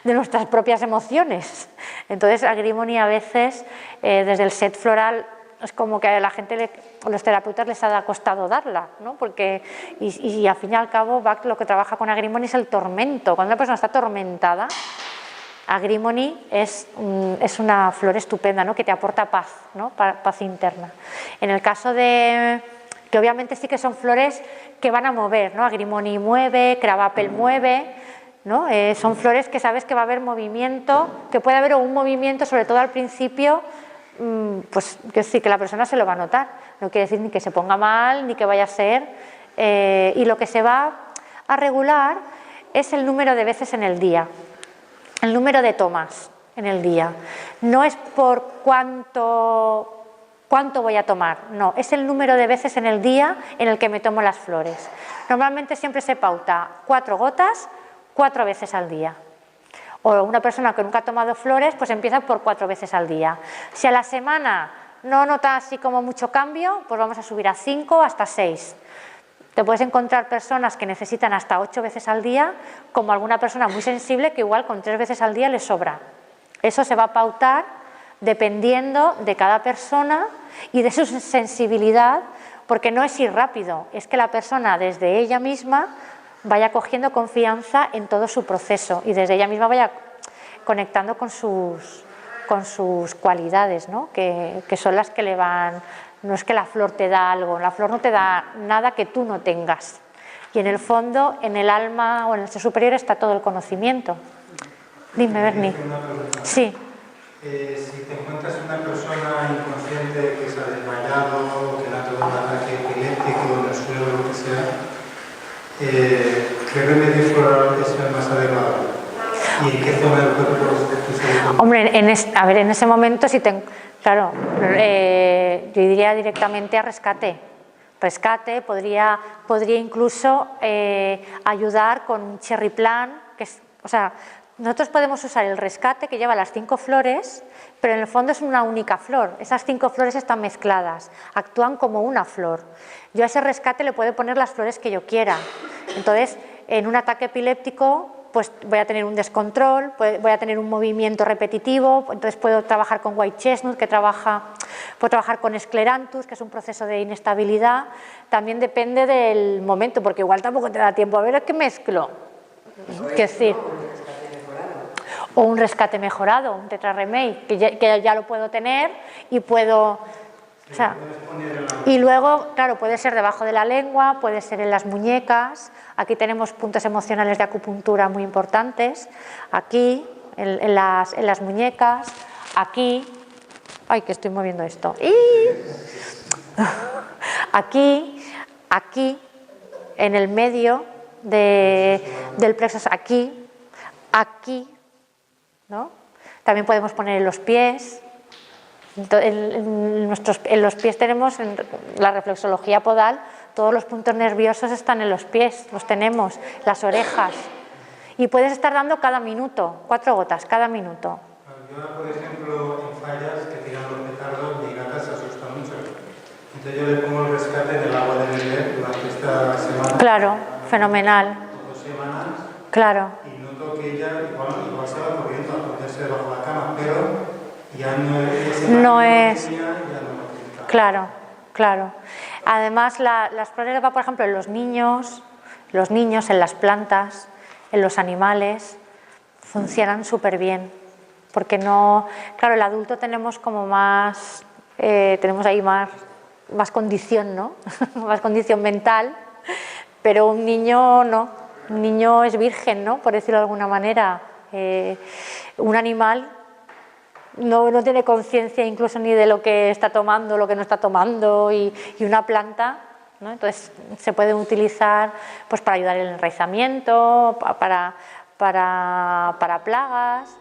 de nuestras propias emociones. Entonces Agrimony a veces, desde el set floral, es como que a la gente, a los terapeutas les ha costado darla, ¿no? Porque, y al fin y al cabo, Bach lo que trabaja con Agrimony es el tormento. Cuando una persona está atormentada, Agrimony es una flor estupenda, ¿no? Que te aporta paz, ¿no? Paz interna. En el caso que obviamente sí que son flores que van a mover, ¿no? Agrimony mueve, Crabapple mueve, ¿no? Son flores que sabes que va a haber movimiento, que puede haber un movimiento, sobre todo al principio, pues quiero decir que la persona se lo va a notar, no quiere decir ni que se ponga mal ni que vaya a ser, y lo que se va a regular es el número de veces en el día, el número de tomas en el día. No es por cuánto voy a tomar, no, es el número de veces en el día en el que me tomo las flores. Normalmente siempre se pauta 4 gotas 4 veces al día. O una persona que nunca ha tomado flores, pues empieza por 4 veces al día. Si a la semana no nota así como mucho cambio, pues vamos a subir a 5 hasta 6. Te puedes encontrar personas que necesitan hasta 8 veces al día, como alguna persona muy sensible que igual con 3 veces al día le sobra. Eso se va a pautar dependiendo de cada persona y de su sensibilidad, porque no es ir rápido, es que la persona desde ella misma vaya cogiendo confianza en todo su proceso y desde ella misma vaya conectando con sus cualidades, ¿no? Que son las que le van. No es que la flor te da algo, la flor no te da nada que tú no tengas. Y en el fondo, en el alma o en el ser superior está todo el conocimiento. Dime, Berni. Sí. Si te encuentras una persona inconsciente que se ha desmayado, que le ha tomado un ataque epiléptico en el suelo o lo que sea, ¿qué remedio floral es el más adecuado? ¿Y en qué zona del cuerpo es? Hombre, en ese momento, claro, yo diría directamente a rescate. Rescate podría incluso ayudar con un cherry plant, que es O sea, nosotros podemos usar el rescate que lleva las 5 flores, pero en el fondo es una única flor. Esas 5 flores están mezcladas, actúan como una flor. Yo a ese rescate le puedo poner las flores que yo quiera. Entonces, en un ataque epiléptico, pues voy a tener un descontrol, voy a tener un movimiento repetitivo, entonces puedo trabajar con white chestnut, puedo trabajar con scleranthus, que es un proceso de inestabilidad. También depende del momento, porque igual tampoco te da tiempo a ver qué mezclo. Es decir, o un rescate mejorado, un tetraremake, que ya lo puedo tener y puedo... O sea, y luego, claro, puede ser debajo de la lengua, puede ser en las muñecas. Aquí tenemos puntos emocionales de acupuntura muy importantes. Aquí, en las muñecas, aquí... Ay, que estoy moviendo esto. Aquí, en el medio del plexo, aquí, ¿no? También podemos poner en los pies. En los pies tenemos, en la reflexología podal, todos los puntos nerviosos están en los pies, los tenemos, las orejas. Y puedes estar dando cada minuto, 4 gotas cada minuto. Yo, por ejemplo, en fallas que tiran los petardos, mi gata se asusta mucho. Entonces yo le pongo el rescate del agua de beber durante esta semana. Claro, fenomenal. 2 semanas. Claro. Y noto que ella igual se va corriendo a ponerse debajo de la cama, pero ya no es... Claro, claro. Además, las flores de Bach, por ejemplo, en los niños, en las plantas, en los animales, funcionan súper bien. Porque no... Claro, el adulto tenemos como más... tenemos ahí más condición, ¿no? Más condición mental, pero un niño no. Un niño es virgen, ¿no? Por decirlo de alguna manera. Un animal no tiene conciencia incluso ni de lo que está tomando, lo que no está tomando, y una planta, ¿no? Entonces se puede utilizar pues para ayudar en el enraizamiento, para plagas.